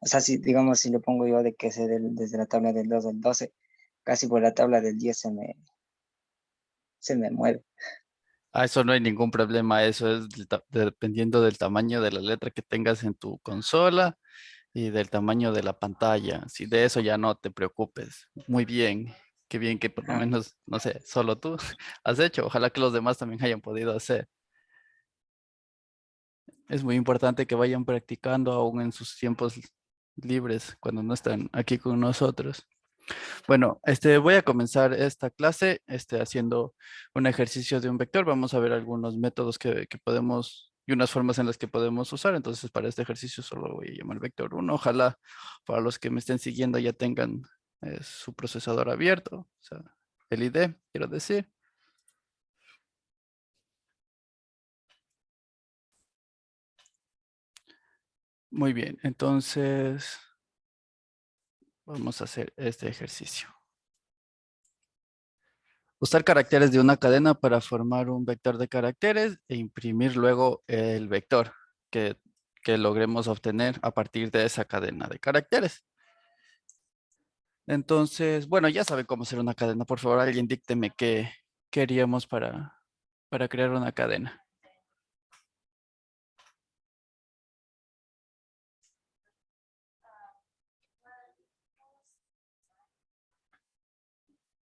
o sea, si digamos, si le pongo yo de que sé desde la tabla del 2 al 12, casi por la tabla del 10 se me mueve. Eso no hay ningún problema, eso es dependiendo del tamaño de la letra que tengas en tu consola y del tamaño de la pantalla. Si de eso ya no te preocupes. Muy bien, qué bien que por lo menos, no sé, solo tú has hecho. Ojalá que los demás también hayan podido hacer. Es muy importante que vayan practicando aún en sus tiempos libres cuando no están aquí con nosotros. Bueno, voy a comenzar esta clase haciendo un ejercicio de un vector. Vamos a ver algunos métodos que podemos y unas formas en las que podemos usar. Entonces, para este ejercicio solo voy a llamar vector 1. Ojalá para los que me estén siguiendo ya tengan su procesador abierto, o sea, el ID, quiero decir. Muy bien, entonces vamos a hacer este ejercicio. Usar caracteres de una cadena para formar un vector de caracteres e imprimir luego el vector que logremos obtener a partir de esa cadena de caracteres. Entonces, bueno, ya saben cómo hacer una cadena. Por favor, alguien dícteme qué haríamos para crear una cadena.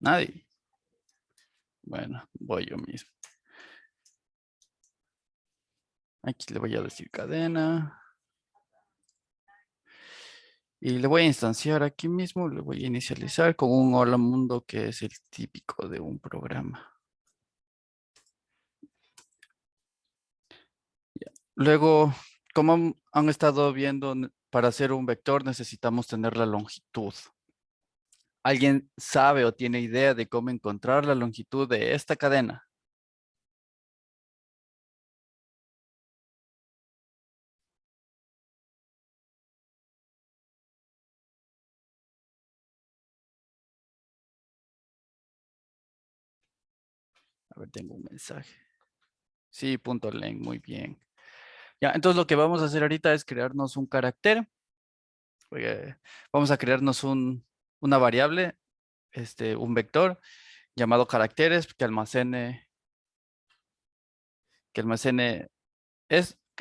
Nadie. Bueno, voy yo mismo. Aquí le voy a decir cadena. Y le voy a instanciar aquí mismo, le voy a inicializar con un hola mundo que es el típico de un programa. Luego, como han estado viendo, para hacer un vector necesitamos tener la longitud. ¿Alguien sabe o tiene idea de cómo encontrar la longitud de esta cadena? A ver, tengo un mensaje. Sí, punto len, muy bien. Ya, entonces lo que vamos a hacer ahorita es crearnos un carácter. Vamos a crearnos una variable, un vector llamado caracteres que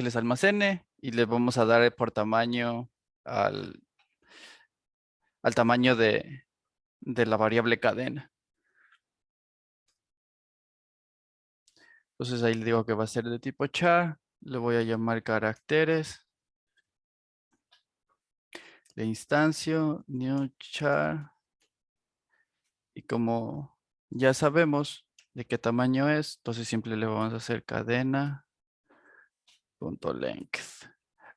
les almacene y le vamos a dar por tamaño al tamaño de la variable cadena. Entonces ahí le digo que va a ser de tipo char. Le voy a llamar caracteres. Le instancio new char. Y como ya sabemos de qué tamaño es, entonces siempre le vamos a hacer cadena.length.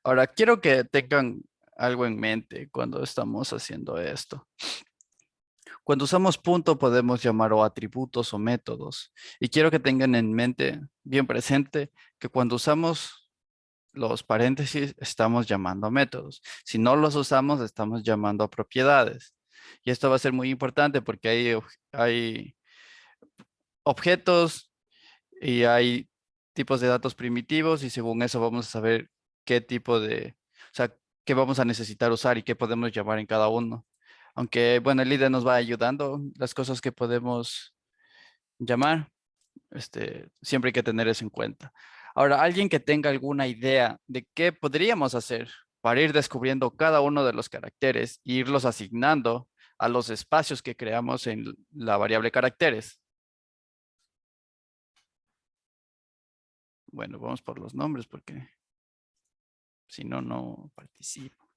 Ahora quiero que tengan algo en mente cuando estamos haciendo esto. Cuando usamos punto podemos llamar o atributos o métodos. Y quiero que tengan en mente, bien presente, que cuando usamos los paréntesis estamos llamando a métodos. Si no los usamos estamos llamando a propiedades. Y esto va a ser muy importante porque hay objetos y hay tipos de datos primitivos y según eso vamos a saber qué tipo o sea, qué vamos a necesitar usar y qué podemos llamar en cada uno. Aunque, bueno, el líder nos va ayudando, las cosas que podemos llamar, siempre hay que tener eso en cuenta. Ahora, alguien que tenga alguna idea de qué podríamos hacer para ir descubriendo cada uno de los caracteres e irlos asignando a los espacios que creamos en la variable caracteres. Bueno, vamos por los nombres porque si no, no participo.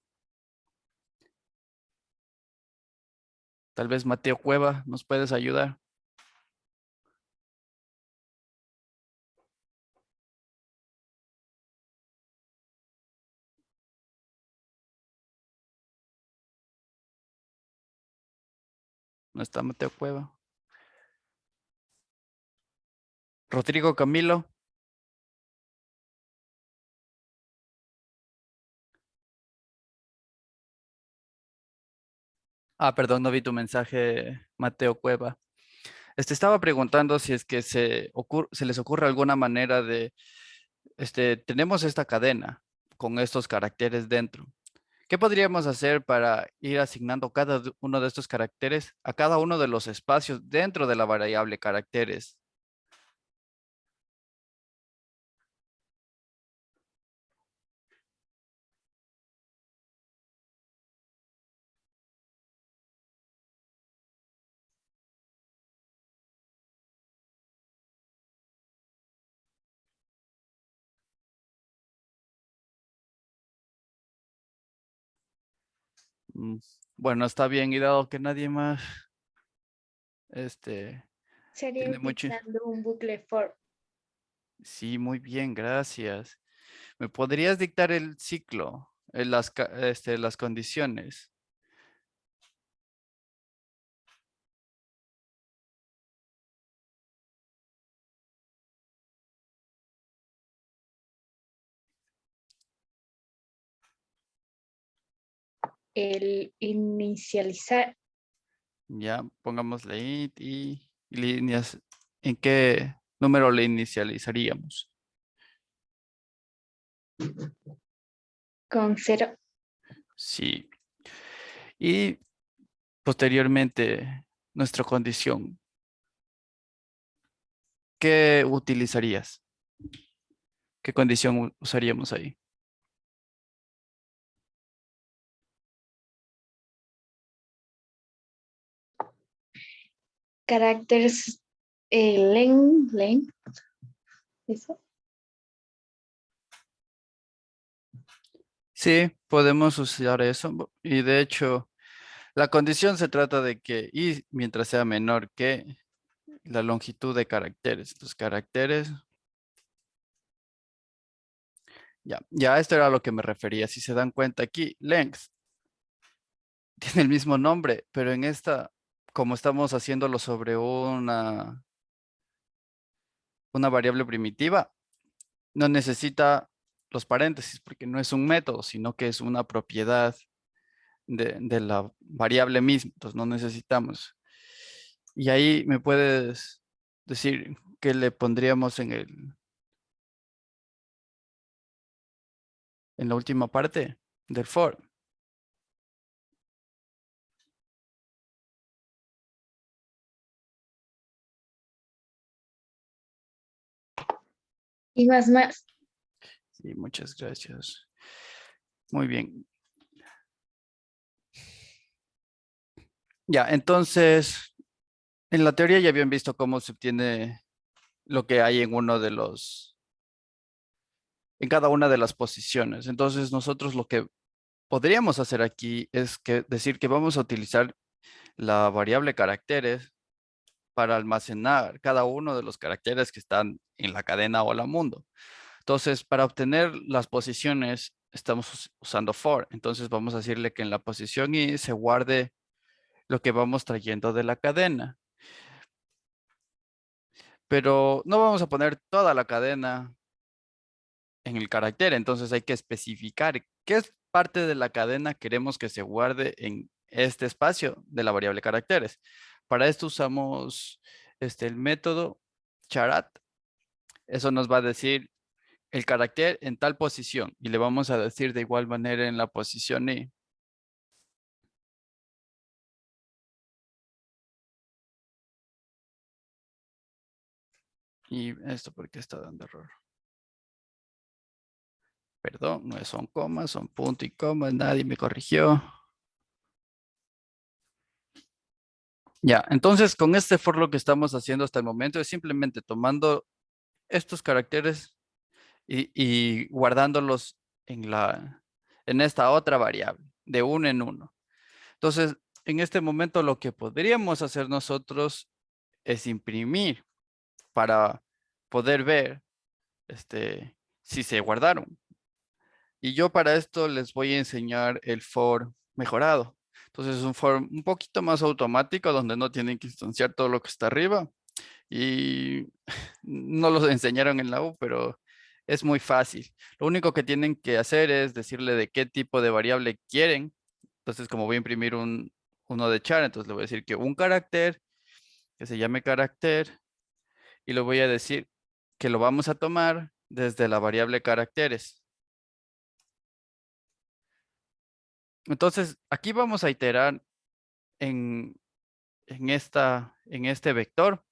Tal vez Mateo Cueva nos puedes ayudar. No está Mateo Cueva. Rodrigo Camilo. Ah, perdón, no vi tu mensaje, Mateo Cueva. Estaba preguntando si es que se les ocurre alguna manera de, tenemos esta cadena con estos caracteres dentro. ¿Qué podríamos hacer para ir asignando cada uno de estos caracteres a cada uno de los espacios dentro de la variable caracteres? Bueno, está bien, y dado que nadie más Sería tiene mucho. utilizando un bucle for. Sí, muy bien, gracias. ¿Me podrías dictar el ciclo, las condiciones? El inicializar Ya, pongámosle int y líneas. ¿En qué número le inicializaríamos? con 0. Sí. Y posteriormente, nuestra condición. ¿Qué utilizarías? ¿Qué condición usaríamos ahí? Caracteres length. ¿Eso? Sí, podemos usar eso. Y de hecho, la condición se trata de que y mientras sea menor que la longitud de caracteres. Los caracteres. Ya esto era a lo que me refería. Si se dan cuenta aquí, length tiene el mismo nombre, pero en esta, como estamos haciéndolo sobre una variable primitiva, no necesita los paréntesis porque no es un método, sino que es una propiedad de la variable misma. Entonces no necesitamos. Y ahí me puedes decir qué le pondríamos en la última parte del for. Y más. Sí, muchas gracias. Muy bien. Ya, entonces, en la teoría ya habían visto cómo se obtiene lo que hay en cada una de las posiciones. Entonces, nosotros lo que podríamos hacer aquí es decir que vamos a utilizar la variable caracteres para almacenar cada uno de los caracteres que están en la cadena hola mundo. Entonces, para obtener las posiciones, estamos usando for. Entonces, vamos a decirle que en la posición i se guarde lo que vamos trayendo de la cadena. Pero no vamos a poner toda la cadena en el carácter, entonces hay que especificar qué parte de la cadena queremos que se guarde en este espacio de la variable caracteres. Para esto usamos el método charat. Eso nos va a decir el carácter en tal posición y le vamos a decir de igual manera en la posición i. Y esto porque está dando error. Perdón, no son comas, son punto y coma, nadie me corrigió. Ya, entonces con este for lo que estamos haciendo hasta el momento es simplemente tomando estos caracteres y guardándolos en esta otra variable, de uno en uno. Entonces, en este momento lo que podríamos hacer nosotros es imprimir para poder ver si se guardaron. Y yo para esto les voy a enseñar el for mejorado. Entonces es un for un poquito más automático donde no tienen que instanciar todo lo que está arriba. Y no los enseñaron en la U, pero es muy fácil. Lo único que tienen que hacer es decirle de qué tipo de variable quieren. Entonces, como voy a imprimir uno de char, entonces le voy a decir que un carácter que se llame carácter y le voy a decir que lo vamos a tomar desde la variable caracteres. Entonces, aquí vamos a iterar en este vector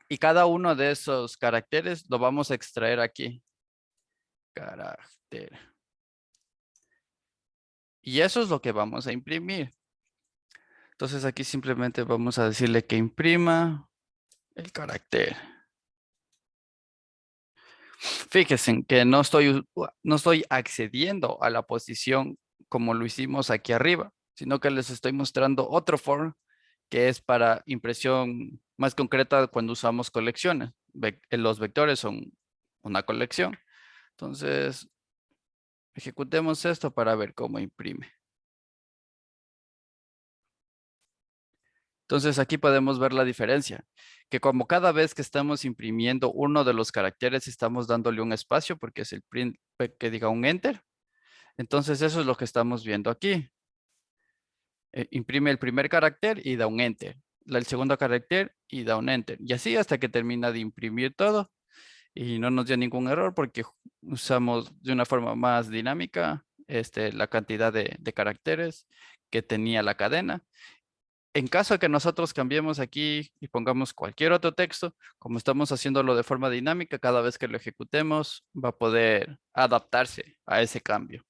y cada uno de esos caracteres lo vamos a extraer aquí. Carácter. Y eso es lo que vamos a imprimir. Entonces aquí simplemente vamos a decirle que imprima el carácter. Fíjense que no estoy accediendo a la posición como lo hicimos aquí arriba, sino que les estoy mostrando otro for que es para impresión más concreta cuando usamos colecciones. Los vectores son una colección. Entonces, ejecutemos esto para ver cómo imprime. Entonces aquí podemos ver la diferencia, que como cada vez que estamos imprimiendo uno de los caracteres estamos dándole un espacio porque es el print que diga un enter. Entonces eso es lo que estamos viendo aquí. Imprime el primer carácter y da un enter. El segundo carácter y da un enter. Y así hasta que termina de imprimir todo. Y no nos dio ningún error porque usamos de una forma más dinámica la cantidad de caracteres que tenía la cadena. En caso de que nosotros cambiemos aquí y pongamos cualquier otro texto, como estamos haciéndolo de forma dinámica, cada vez que lo ejecutemos va a poder adaptarse a ese cambio.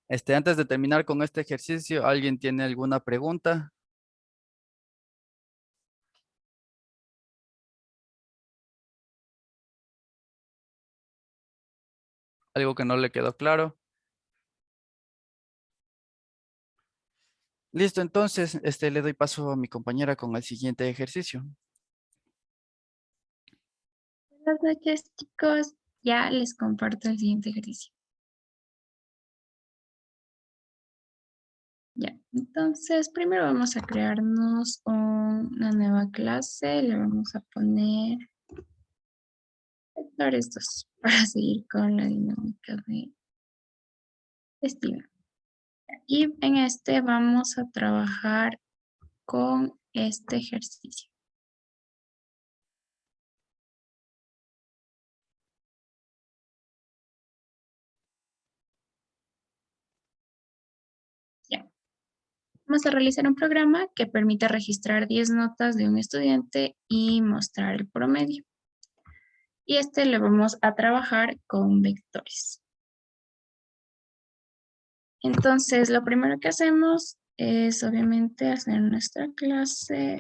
Antes de terminar con este ejercicio, ¿alguien tiene alguna pregunta? ¿Algo que no le quedó claro? Listo, entonces le doy paso a mi compañera con el siguiente ejercicio. Buenas noches, chicos. Ya les comparto el siguiente ejercicio. Ya, entonces primero vamos a crearnos una nueva clase. Le vamos a poner vectores 2 para seguir con la dinámica de Steven. Y en este vamos a trabajar con este ejercicio. Ya. Vamos a realizar un programa que permita registrar 10 notas de un estudiante y mostrar el promedio. Y le vamos a trabajar con vectores. Entonces, lo primero que hacemos es obviamente hacer nuestra clase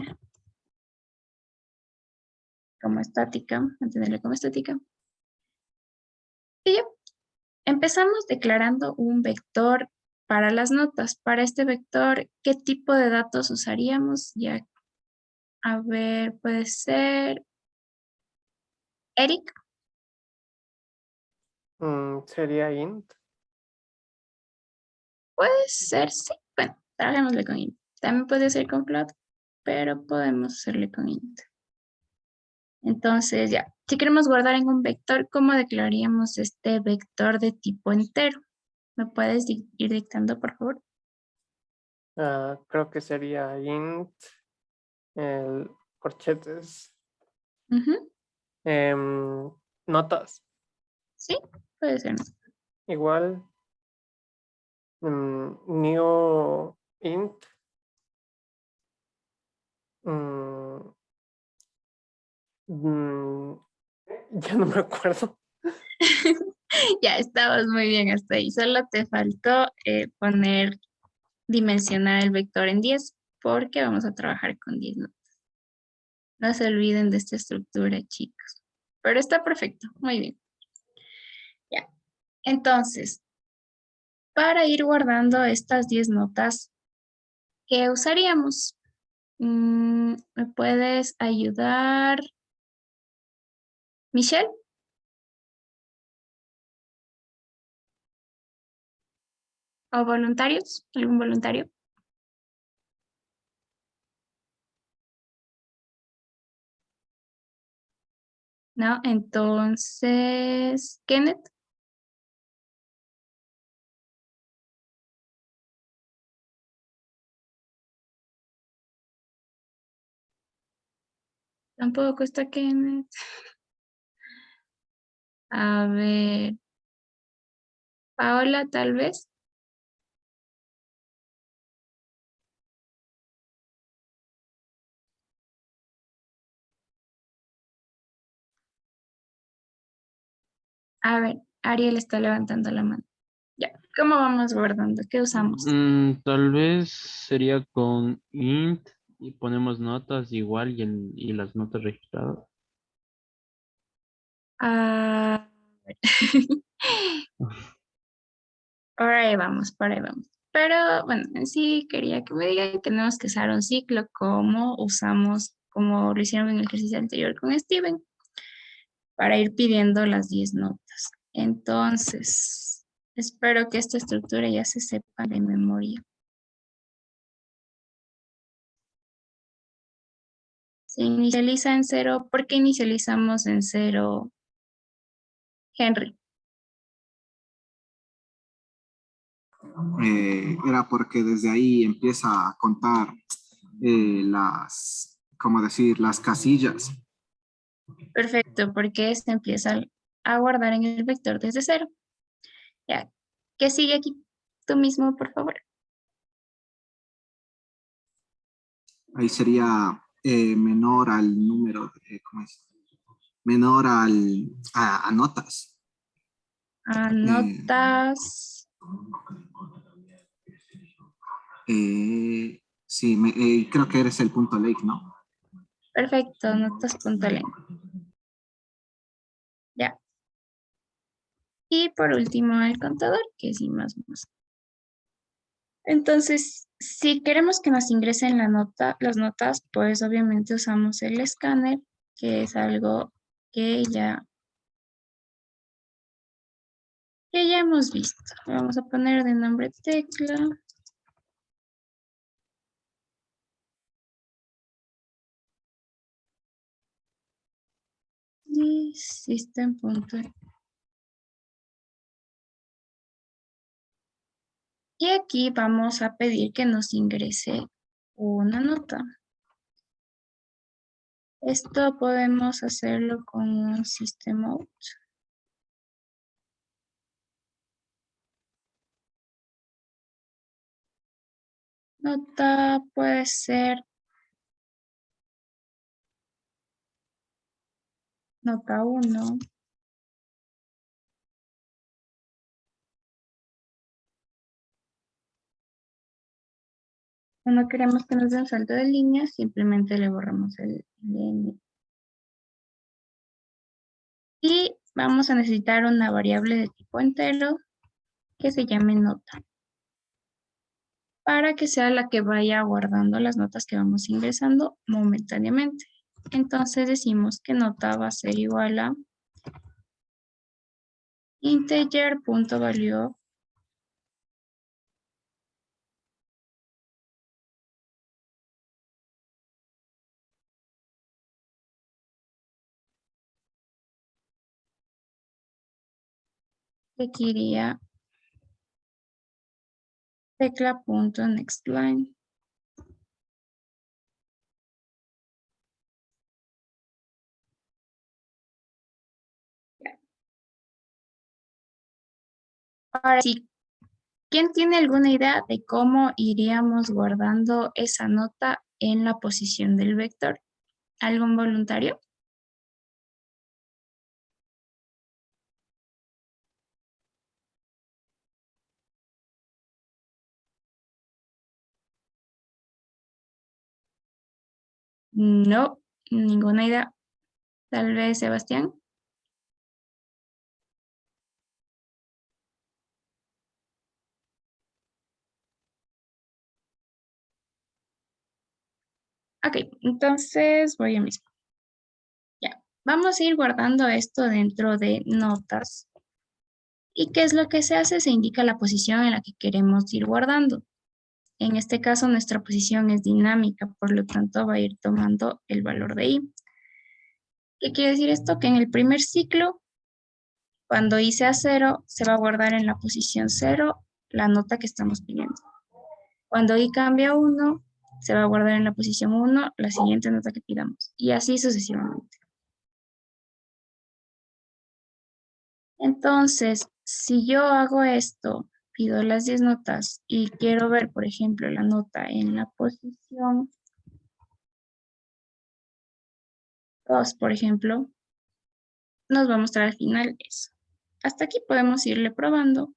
como estática, mantenerla como estática. Y ya, empezamos declarando un vector para las notas. Para este vector, ¿qué tipo de datos usaríamos? Ya, a ver, puede ser Eric. Sería int. Puede ser, sí. Bueno, trabajémosle con int. También puede ser con float, pero podemos hacerle con int. Entonces, ya, si queremos guardar en un vector, ¿cómo declararíamos este vector de tipo entero? ¿Me puedes ir dictando, por favor? Creo que sería int, el corchetes, Ujú. notas. Sí, puede ser. Igual, new int, ya no me acuerdo. Ya estabas muy bien hasta ahí. Solo te faltó dimensionar el vector en 10, porque vamos a trabajar con 10 notas. No se olviden de esta estructura, chicos. Pero está perfecto, muy bien. Ya. Entonces, para ir guardando estas 10 notas, ¿qué usaríamos? ¿Me puedes ayudar, Michelle? ¿O voluntarios? ¿Algún voluntario? No, entonces, Kenneth. Tampoco está Kenneth. A ver, Paola, tal vez. A ver, Ariel está levantando la mano. Ya, ¿cómo vamos guardando? ¿Qué usamos? Tal vez sería con int y ponemos notas igual y las notas registradas. A ver. Por ahí vamos, por ahí vamos. pero bueno, en sí quería que me digan que tenemos que usar un ciclo como usamos, como lo hicieron en el ejercicio anterior con Steven, para ir pidiendo las 10 notas. Entonces, espero que esta estructura ya se sepa de memoria. Se inicializa en 0. ¿Por qué inicializamos en 0, Henry? Era porque desde ahí empieza a contar las, ¿cómo decir? Las casillas. Perfecto, porque este empieza a guardar en el vector desde 0. Ya, ¿qué sigue aquí? Tú mismo, por favor. Ahí sería menor al número, ¿cómo es? Menor a notas. A notas. Sí, creo que eres el punto lake, ¿no? Perfecto, notas.len. Ya. Y por último el contador, que es I más más. Entonces, si queremos que nos ingresen las notas, pues obviamente usamos el escáner, que es algo que ya hemos visto. Vamos a poner de nombre tecla. Y system.out. Y aquí vamos a pedir que nos ingrese una nota. Esto podemos hacerlo con un system out. Nota puede ser nota 1. Cuando queremos que nos dé un salto de línea, simplemente le borramos el N. Y vamos a necesitar una variable de tipo entero que se llame nota, para que sea la que vaya guardando las notas que vamos ingresando momentáneamente. Entonces decimos que nota va a ser igual a integer.value que aquí iría tecla.nextLine. Ahora sí, ¿quién tiene alguna idea de cómo iríamos guardando esa nota en la posición del vector? ¿Algún voluntario? No, ninguna idea. Tal vez Sebastián. Ok, entonces voy a mismo. Ya, vamos a ir guardando esto dentro de notas. ¿Y qué es lo que se hace? Se indica la posición en la que queremos ir guardando. En este caso, nuestra posición es dinámica, por lo tanto va a ir tomando el valor de i. ¿Qué quiere decir esto? Que en el primer ciclo, cuando i sea 0, se va a guardar en la posición 0 la nota que estamos pidiendo. Cuando i cambia a 1, se va a guardar en la posición 1 la siguiente nota que pidamos. Y así sucesivamente. Entonces, si yo hago esto, pido las 10 notas y quiero ver, por ejemplo, la nota en la posición 2, por ejemplo, nos va a mostrar al final eso. Hasta aquí podemos irle probando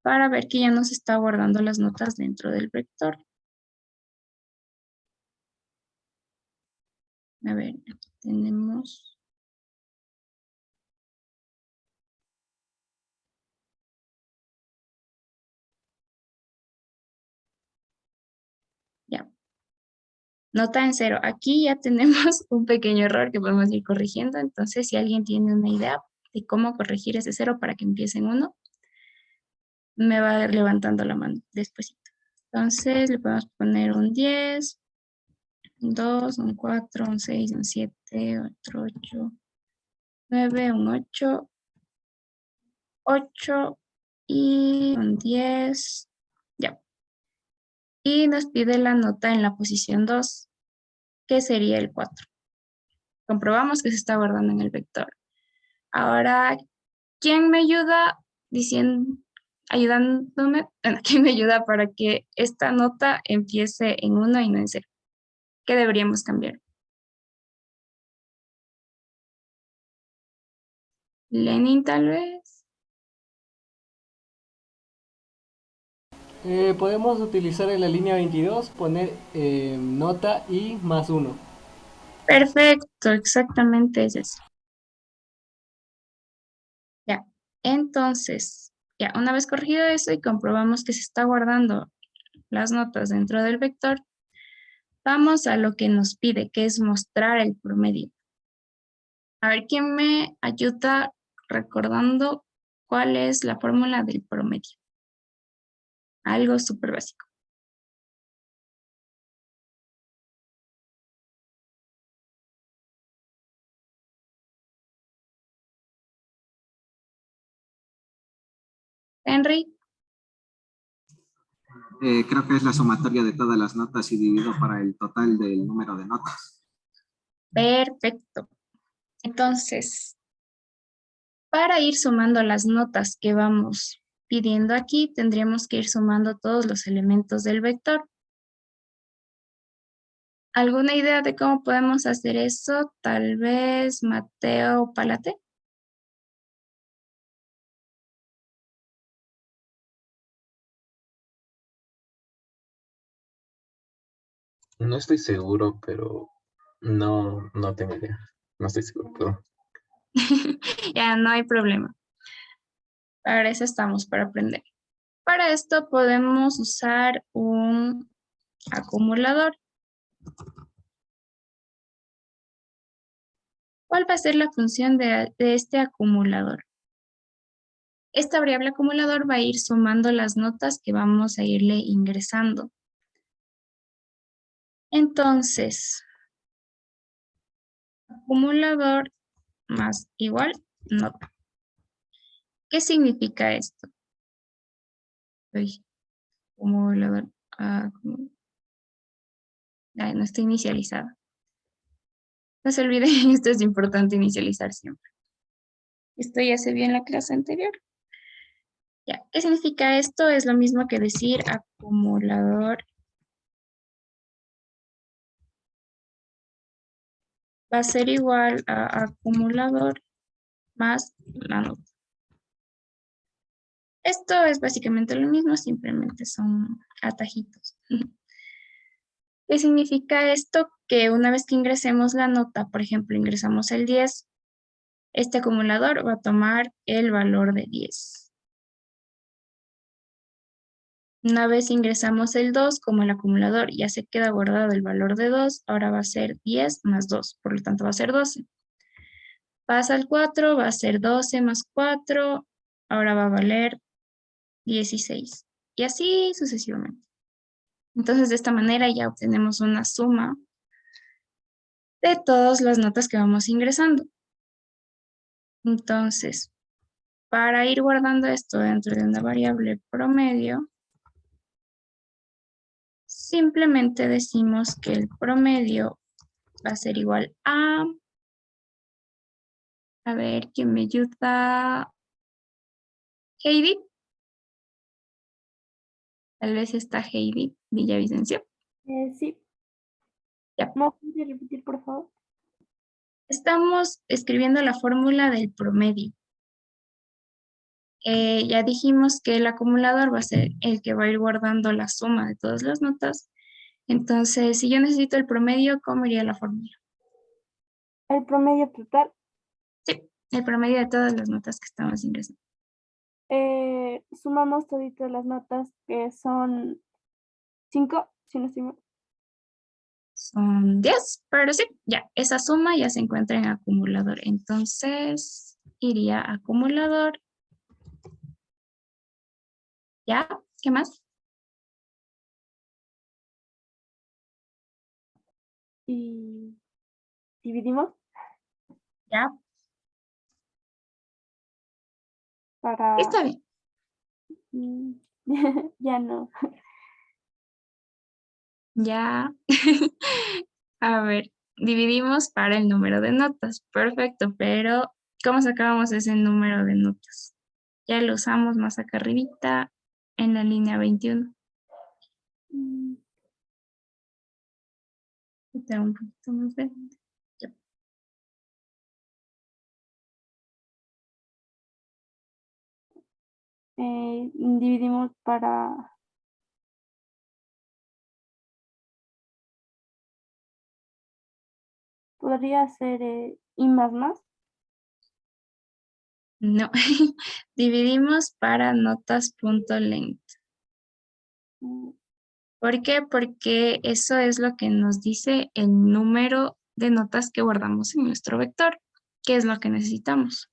para ver que ya nos está guardando las notas dentro del vector. A ver, aquí tenemos. Nota en 0. Aquí ya tenemos un pequeño error que podemos ir corrigiendo. Entonces, si alguien tiene una idea de cómo corregir ese 0 para que empiece en 1, me va a ir levantando la mano después. Entonces, le podemos poner un 10, un 2, un 4, un 6, un 7, otro 8, 9, un 8, 8 y un 10. Ya. Y nos pide la nota en la posición 2, que sería el 4. Comprobamos que se está guardando en el vector. Ahora, ¿quién me ayuda ayudándome? Bueno, ¿quién me ayuda para que esta nota empiece en 1 y no en 0? ¿Qué deberíamos cambiar? Lenin, tal vez. Podemos utilizar en la línea 22, poner nota y más 1. Perfecto, exactamente es eso. Ya, entonces, ya una vez corregido eso y comprobamos que se está guardando las notas dentro del vector, vamos a lo que nos pide, que es mostrar el promedio. A ver, ¿quién me ayuda recordando cuál es la fórmula del promedio? Algo súper básico. Henry, Creo que es la sumatoria de todas las notas y dividido para el total del número de notas. perfecto. Entonces, para ir sumando las notas que vamos pidiendo aquí, tendríamos que ir sumando todos los elementos del vector. ¿Alguna idea de cómo podemos hacer eso? Tal vez Mateo Palate. No estoy seguro, pero no tengo idea. No estoy seguro, perdón. Ya, no hay problema. Para eso estamos, para aprender. Para esto podemos usar un acumulador. ¿Cuál va a ser la función de este acumulador? Esta variable acumulador va a ir sumando las notas que vamos a irle ingresando. Entonces, acumulador más igual nota. ¿Qué significa esto? Acumulador. No está inicializada. No se olviden, esto es importante inicializar siempre. Esto ya se vio en la clase anterior. Ya, ¿qué significa esto? Es lo mismo que decir acumulador va a ser igual a acumulador más la nota. Esto es básicamente lo mismo, simplemente son atajitos. ¿Qué significa esto? Que una vez que ingresemos la nota, por ejemplo, ingresamos el 10, este acumulador va a tomar el valor de 10. Una vez ingresamos el 2, como el acumulador ya se queda guardado el valor de 2, ahora va a ser 10 más 2, por lo tanto va a ser 12. Pasa al 4, va a ser 12 más 4, ahora va a valer 16. Y así sucesivamente. Entonces, de esta manera ya obtenemos una suma de todas las notas que vamos ingresando. Entonces, para ir guardando esto dentro de una variable promedio, simplemente decimos que el promedio va a ser igual a ver, ¿quién me ayuda? Heidi. Tal vez está Heidi Villavicencio. Sí. Ya. ¿Me puedes repetir, por favor? Estamos escribiendo la fórmula del promedio. Ya dijimos que el acumulador va a ser el que va a ir guardando la suma de todas las notas. Entonces, si yo necesito el promedio, ¿cómo iría la fórmula? ¿El promedio total? Sí, el promedio de todas las notas que estamos ingresando. Sumamos toditas las notas, que son 5, si no estoy mal. son 10, pero sí, ya, esa suma ya se encuentra en acumulador. Entonces, iría a acumulador. ¿Ya? ¿Qué más? Y dividimos Ya, para... está bien. Ya no. Ya. A ver, dividimos para el número de notas. Perfecto, pero ¿cómo sacábamos ese número de notas? Ya lo usamos más acá arribita en la línea 21. Está un poquito más grande. Ya. Dividimos para... Podría ser I más más. No, dividimos para notas punto length. ¿Por qué? Porque eso es lo que nos dice el número de notas que guardamos en nuestro vector, que es lo que necesitamos.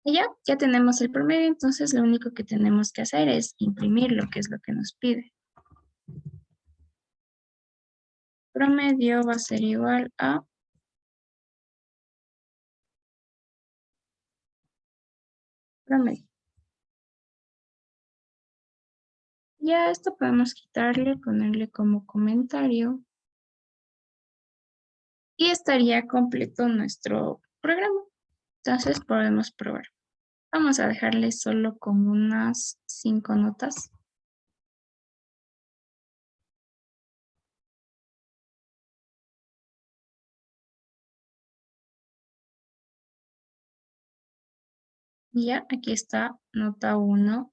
Y ya tenemos el promedio, entonces lo único que tenemos que hacer es imprimir lo que es lo que nos pide. Promedio va a ser igual a promedio. Ya esto podemos quitarle, ponerle como comentario. Y estaría completo nuestro programa. Entonces podemos probar. Vamos a dejarle solo con unas 5 notas. Y ya, aquí está nota 1.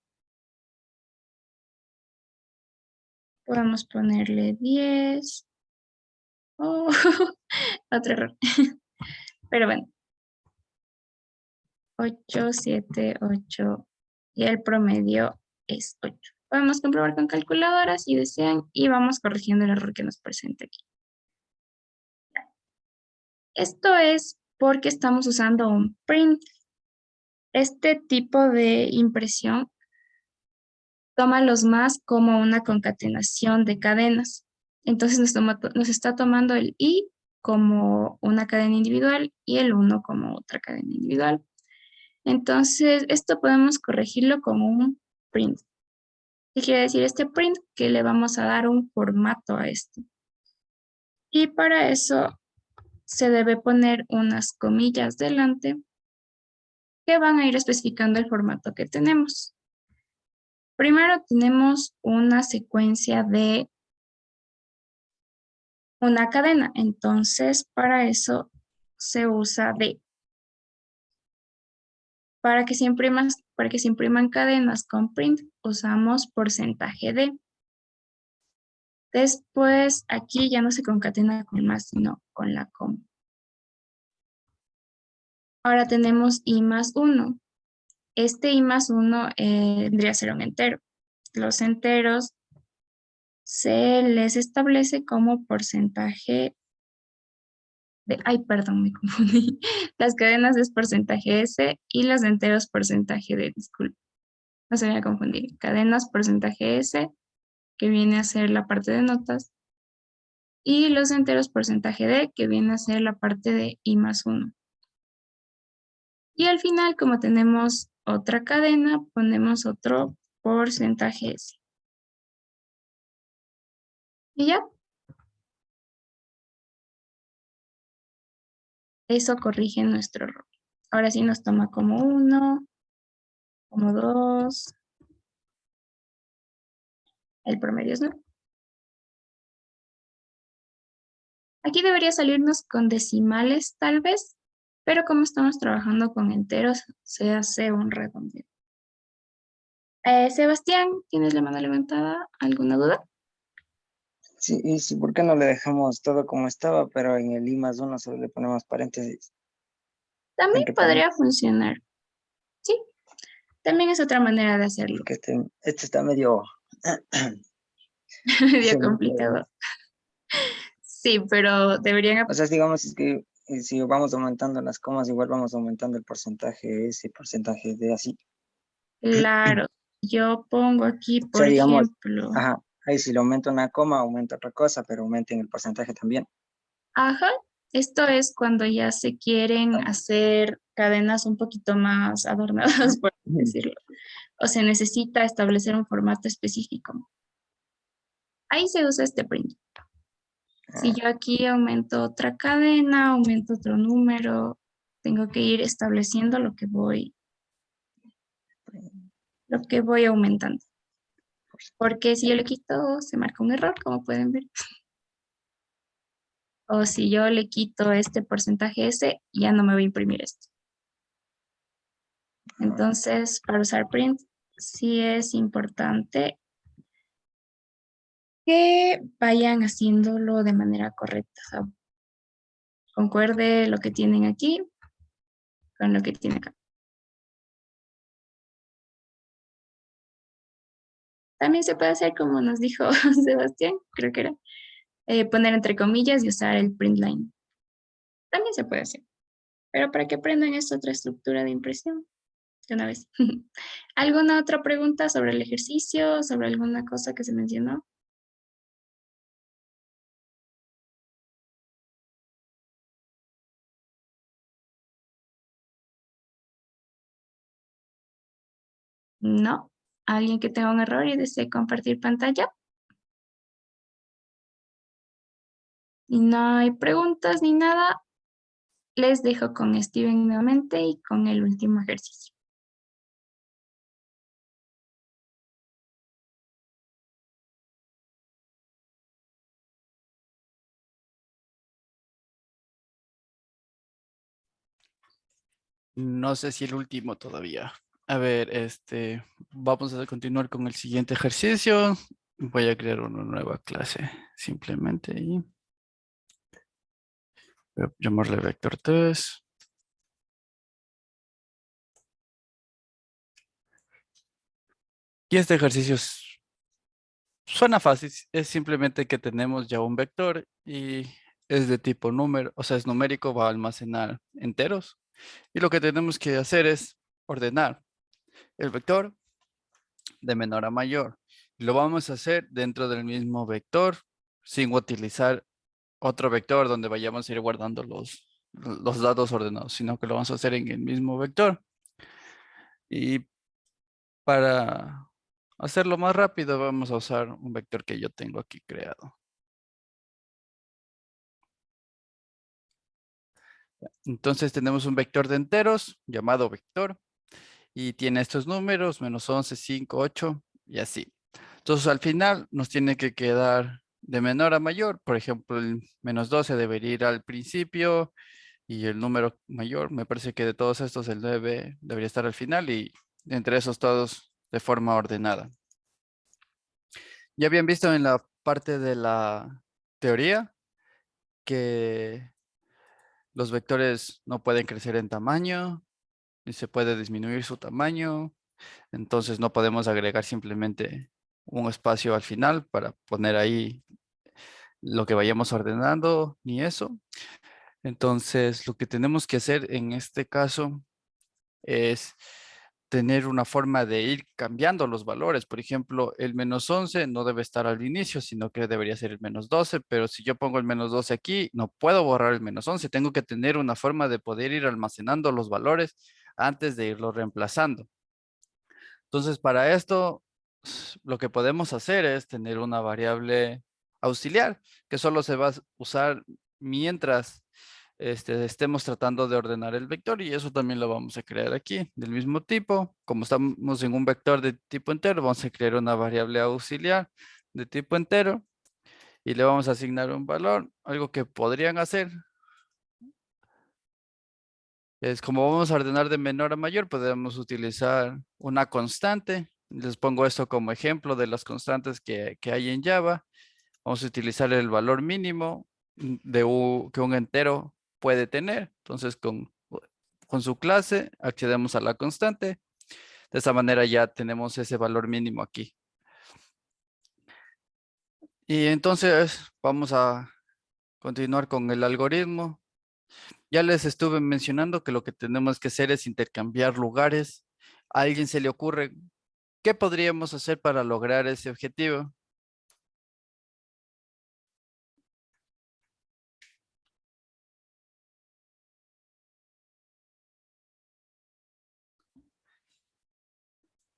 Podemos ponerle 10. Oh, otro error. Pero bueno. 8, 7, 8. Y el promedio es 8. Podemos comprobar con calculadora si desean y vamos corrigiendo el error que nos presenta aquí. Esto es porque estamos usando un print. Este tipo de impresión toma los más como una concatenación de cadenas. Entonces nos está tomando el I como una cadena individual y el 1 como otra cadena individual. Entonces, esto podemos corregirlo como un print. ¿Qué quiere decir este print? Que le vamos a dar un formato a esto. Y para eso se debe poner unas comillas delante que van a ir especificando el formato que tenemos. Primero tenemos una secuencia de una cadena. Entonces, para eso se usa D. Para que se impriman cadenas con print, usamos porcentaje D. Después, aquí ya no se concatena con más, sino con la coma. Ahora tenemos I más 1. Este I más 1 vendría a ser un entero. Los enteros se les establece como porcentaje de... Ay, perdón, me confundí. Las cadenas es porcentaje S y los enteros porcentaje D, disculpe. No se me voy a confundir. Cadenas porcentaje S, que viene a ser la parte de notas, y los enteros porcentaje D, que viene a ser la parte de I más 1. Y al final, como tenemos otra cadena, ponemos otro porcentaje S. Y ya. Eso corrige nuestro error. Ahora sí nos toma como 1, como 2. El promedio es 9. Aquí debería salirnos con decimales tal vez, pero como estamos trabajando con enteros, se hace un redondeo. Sebastián, ¿tienes la mano levantada? ¿Alguna duda? Sí, y sí, ¿por qué no le dejamos todo como estaba, pero en el I más 1 solo le ponemos paréntesis? También Entre podría paréntesis. funcionar. Sí, También es otra manera de hacerlo. Porque este está medio... Medio complicado. Sí, pero deberían... O sea, digamos, es que si vamos aumentando las comas, igual vamos aumentando el porcentaje, ese porcentaje de así. Claro, yo pongo aquí, O por sea, digamos, ejemplo... ajá, ahí si le aumento una coma, aumenta otra cosa, pero aumenten el porcentaje también. Ajá, esto es cuando ya se quieren hacer cadenas un poquito más adornadas, por así decirlo. O se necesita establecer un formato específico. Ahí se usa este print. Si yo aquí aumento otra cadena, aumento otro número, tengo que ir estableciendo lo que voy aumentando. Porque si yo le quito, se marca un error, como pueden ver. O si yo le quito este porcentaje ese, ya no me va a imprimir esto. Entonces, para usar print, sí es importante que vayan haciéndolo de manera correcta. O sea, concuerde lo que tienen aquí con lo que tiene acá. También se puede hacer como nos dijo Sebastián, creo que era, poner entre comillas y usar el print line. También se puede hacer, pero para que aprendan esta otra estructura de impresión de una vez. ¿Alguna otra pregunta sobre el ejercicio, sobre alguna cosa que se mencionó? No. ¿Alguien que tenga un error y desee compartir pantalla? Y no hay preguntas ni nada. Les dejo con Steven nuevamente y con el último ejercicio. No sé si el último todavía. A ver, vamos a continuar con el siguiente ejercicio. Voy a crear una nueva clase simplemente y voy a llamarle vector 3. Y este ejercicio suena fácil, es simplemente que tenemos ya un vector y es de tipo número, o sea, es numérico, va a almacenar enteros. Y lo que tenemos que hacer es ordenar el vector de menor a mayor. Lo vamos a hacer dentro del mismo vector sin utilizar otro vector donde vayamos a ir guardando los datos ordenados, sino que lo vamos a hacer en el mismo vector. Y para hacerlo más rápido, vamos a usar un vector que yo tengo aquí creado. Entonces tenemos un vector de enteros llamado vector y tiene estos números, menos 11, 5, 8 y así. Entonces al final nos tiene que quedar de menor a mayor. Por ejemplo, el menos 12 debería ir al principio y el número mayor, me parece que de todos estos el 9 debería estar al final y entre esos todos de forma ordenada. Ya habían visto en la parte de la teoría que los vectores no pueden crecer en tamaño y se puede disminuir su tamaño. Entonces no podemos agregar simplemente un espacio al final para poner ahí lo que vayamos ordenando ni eso. Entonces lo que tenemos que hacer en este caso es tener una forma de ir cambiando los valores. Por ejemplo, el menos 11 no debe estar al inicio, sino que debería ser el menos 12, pero si yo pongo el menos 12 aquí, no puedo borrar el menos 11. Tengo que tener una forma de poder ir almacenando los valores antes de irlos reemplazando. Entonces, para esto, lo que podemos hacer es tener una variable auxiliar que solo se va a usar mientras estemos tratando de ordenar el vector y eso también lo vamos a crear aquí del mismo tipo. Como estamos en un vector de tipo entero, vamos a crear una variable auxiliar de tipo entero y le vamos a asignar un valor. Algo que podrían hacer es como vamos a ordenar de menor a mayor, podemos utilizar una constante. Les pongo esto como ejemplo de las constantes que hay en Java. Vamos a utilizar el valor mínimo que un entero puede tener. Entonces, con su clase accedemos a la constante. De esa manera ya tenemos ese valor mínimo aquí. Y entonces vamos a continuar con el algoritmo. Ya les estuve mencionando que lo que tenemos que hacer es intercambiar lugares. ¿A alguien se le ocurre qué podríamos hacer para lograr ese objetivo?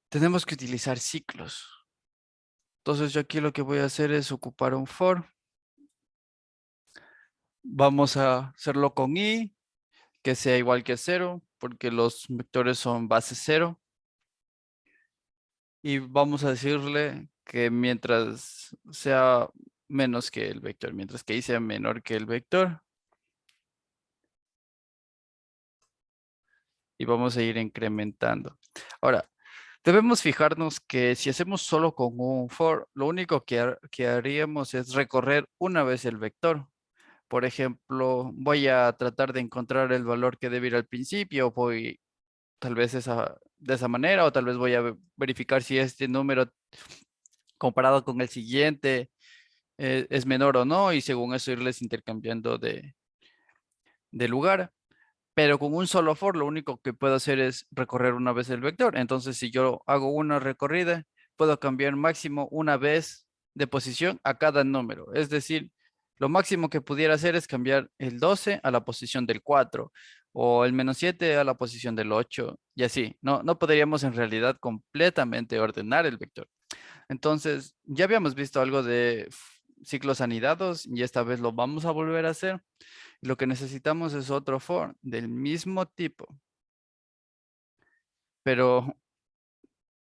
Tenemos que utilizar ciclos. Entonces yo aquí lo que voy a hacer es ocupar un for. Vamos a hacerlo con i, que sea igual que 0, porque los vectores son base 0. Y vamos a decirle que mientras sea menos que el vector, mientras que i sea menor que el vector. Y vamos a ir incrementando. Ahora, debemos fijarnos que si hacemos solo con un for, lo único que haríamos es recorrer una vez el vector. Por ejemplo, voy a tratar de encontrar el valor que debe ir al principio, voy tal vez de esa manera, o tal vez voy a verificar si este número comparado con el siguiente es menor o no, y según eso irles intercambiando de lugar. Pero con un solo for lo único que puedo hacer es recorrer una vez el vector. Entonces, si yo hago una recorrida, puedo cambiar máximo una vez de posición a cada número. Es decir, lo máximo que pudiera hacer es cambiar el 12 a la posición del 4 o el -7 a la posición del 8 y así. No podríamos en realidad completamente ordenar el vector. Entonces, ya habíamos visto algo de ciclos anidados y esta vez lo vamos a volver a hacer. Lo que necesitamos es otro for del mismo tipo. Pero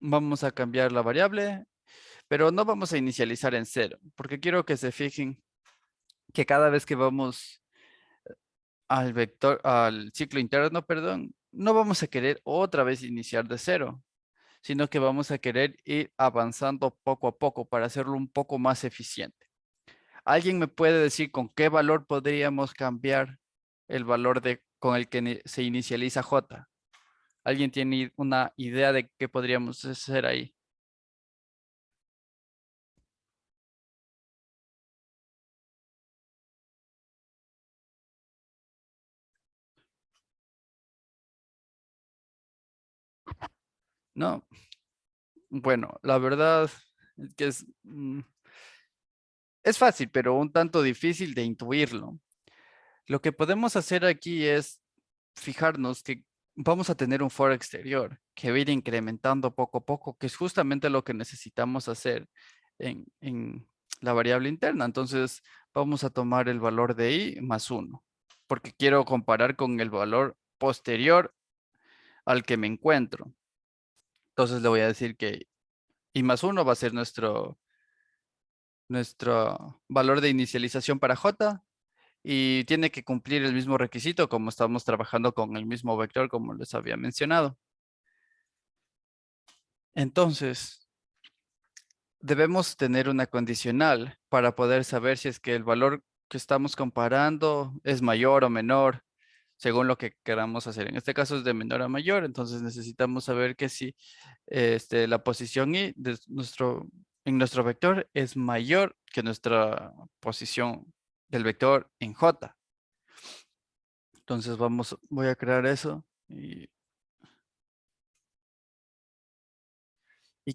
vamos a cambiar la variable, pero no vamos a inicializar en 0, porque quiero que se fijen que cada vez que vamos al vector, al ciclo interno, perdón, no vamos a querer otra vez iniciar de 0, sino que vamos a querer ir avanzando poco a poco para hacerlo un poco más eficiente. ¿Alguien me puede decir con qué valor podríamos cambiar el valor con el que se inicializa J? ¿Alguien tiene una idea de qué podríamos hacer ahí? No. Bueno, la verdad es que es fácil, pero un tanto difícil de intuirlo. Lo que podemos hacer aquí es fijarnos que vamos a tener un for exterior que va a ir incrementando poco a poco, que es justamente lo que necesitamos hacer en la variable interna. Entonces vamos a tomar el valor de i más 1, porque quiero comparar con el valor posterior al que me encuentro. Entonces le voy a decir que i más 1 va a ser nuestro valor de inicialización para j y tiene que cumplir el mismo requisito como estamos trabajando con el mismo vector como les había mencionado. Entonces, debemos tener una condicional para poder saber si es que el valor que estamos comparando es mayor o menor según lo que queramos hacer. En este caso es de menor a mayor, entonces necesitamos saber que si la posición i en nuestro vector es mayor que nuestra posición del vector en j. Entonces voy a crear eso y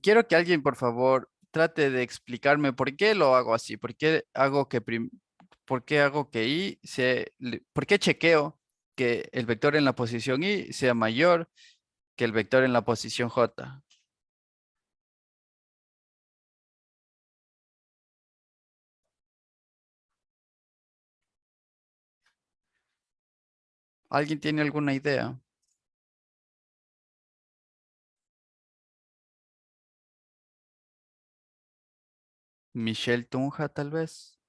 quiero que alguien, por favor, trate de explicarme por qué lo hago así, por qué hago que por qué chequeo que el vector en la posición i sea mayor que el vector en la posición j. ¿Alguien tiene alguna idea? Michelle Tunja, tal vez.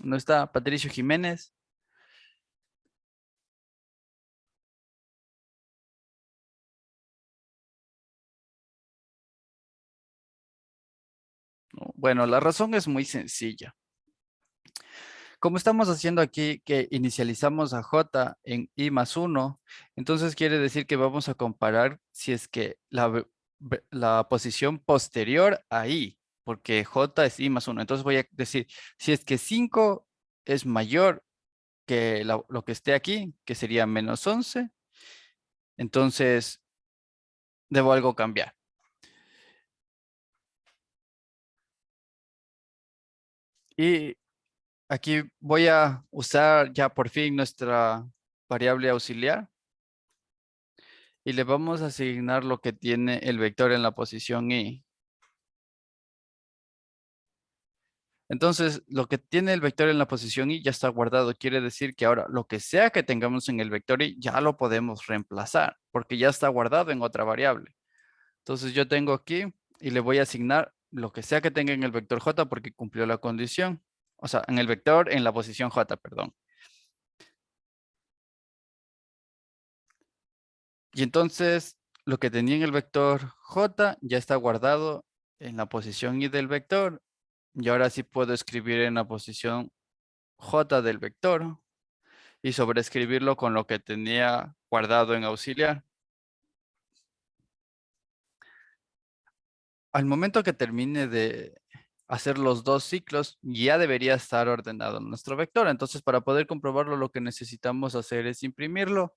¿No está Patricio Jiménez? Bueno, la razón es muy sencilla. Como estamos haciendo aquí que inicializamos a J en I más 1, entonces quiere decir que vamos a comparar si es que la posición posterior a I, porque J es I más 1. Entonces voy a decir, si es que 5 es mayor que lo que esté aquí, que sería menos 11, entonces debo algo cambiar. Y aquí voy a usar ya por fin nuestra variable auxiliar y le vamos a asignar lo que tiene el vector en la posición Y. Entonces, lo que tiene el vector en la posición Y ya está guardado. Quiere decir que ahora lo que sea que tengamos en el vector Y ya lo podemos reemplazar porque ya está guardado en otra variable. Entonces yo tengo aquí y le voy a asignar lo que sea que tenga en el vector J porque cumplió la condición. O sea, en el vector en la posición J, perdón. Y entonces lo que tenía en el vector J ya está guardado en la posición Y del vector. Y ahora sí puedo escribir en la posición J del vector y sobreescribirlo con lo que tenía guardado en auxiliar. Al momento que termine de hacer los dos ciclos, ya debería estar ordenado nuestro vector. Entonces, para poder comprobarlo, lo que necesitamos hacer es imprimirlo.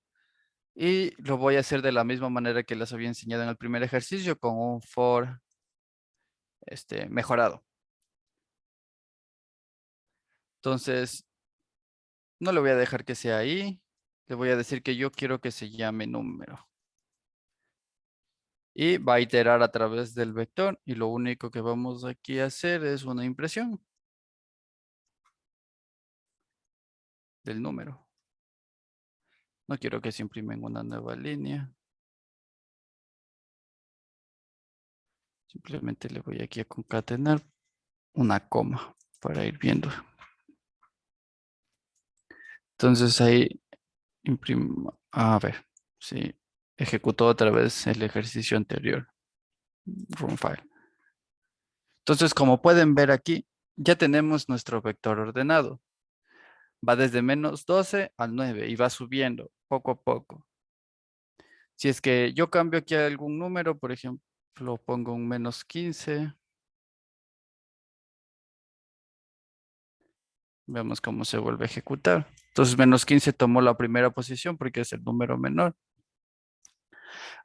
Y lo voy a hacer de la misma manera que les había enseñado en el primer ejercicio, con un for mejorado. Entonces, no le voy a dejar que sea ahí. Le voy a decir que yo quiero que se llame número. Y va a iterar a través del vector. Y lo único que vamos aquí a hacer es una impresión del número. No quiero que se imprima en una nueva línea. Simplemente le voy aquí a concatenar una coma para ir viendo. Entonces ahí imprimo. A ver, sí. Ejecutó otra vez el ejercicio anterior. Run file. Entonces, como pueden ver aquí, ya tenemos nuestro vector ordenado. Va desde menos 12 al 9 y va subiendo poco a poco. Si es que yo cambio aquí algún número, por ejemplo, pongo un menos 15. Veamos cómo se vuelve a ejecutar. Entonces, menos 15 tomó la primera posición porque es el número menor.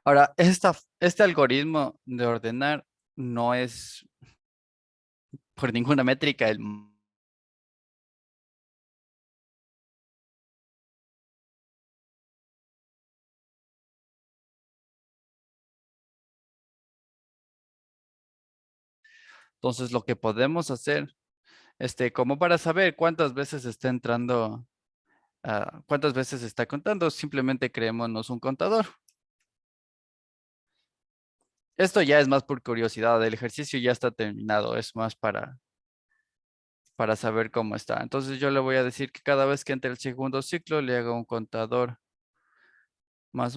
Ahora, este algoritmo de ordenar no es por ninguna métrica Entonces, lo que podemos hacer, como para saber cuántas veces está entrando, cuántas veces está contando, simplemente creémonos un contador. Esto ya es más por curiosidad, el ejercicio ya está terminado, es más para saber cómo está. Entonces yo le voy a decir que cada vez que entre el segundo ciclo le haga un contador más.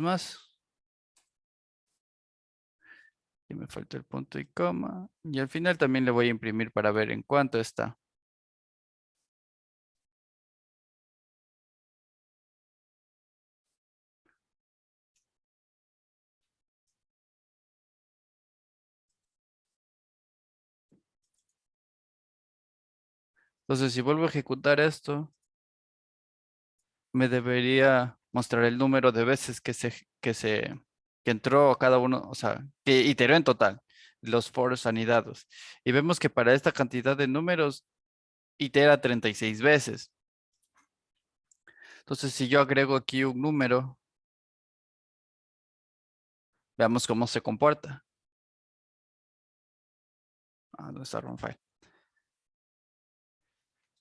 Y me falta el punto y coma. Y al final también le voy a imprimir para ver en cuánto está. Entonces, si vuelvo a ejecutar esto, me debería mostrar el número de veces que entró cada uno, o sea, que iteró en total los foros anidados. Y vemos que para esta cantidad de números itera 36 veces. Entonces, si yo agrego aquí un número, veamos cómo se comporta. ¿Dónde está run file?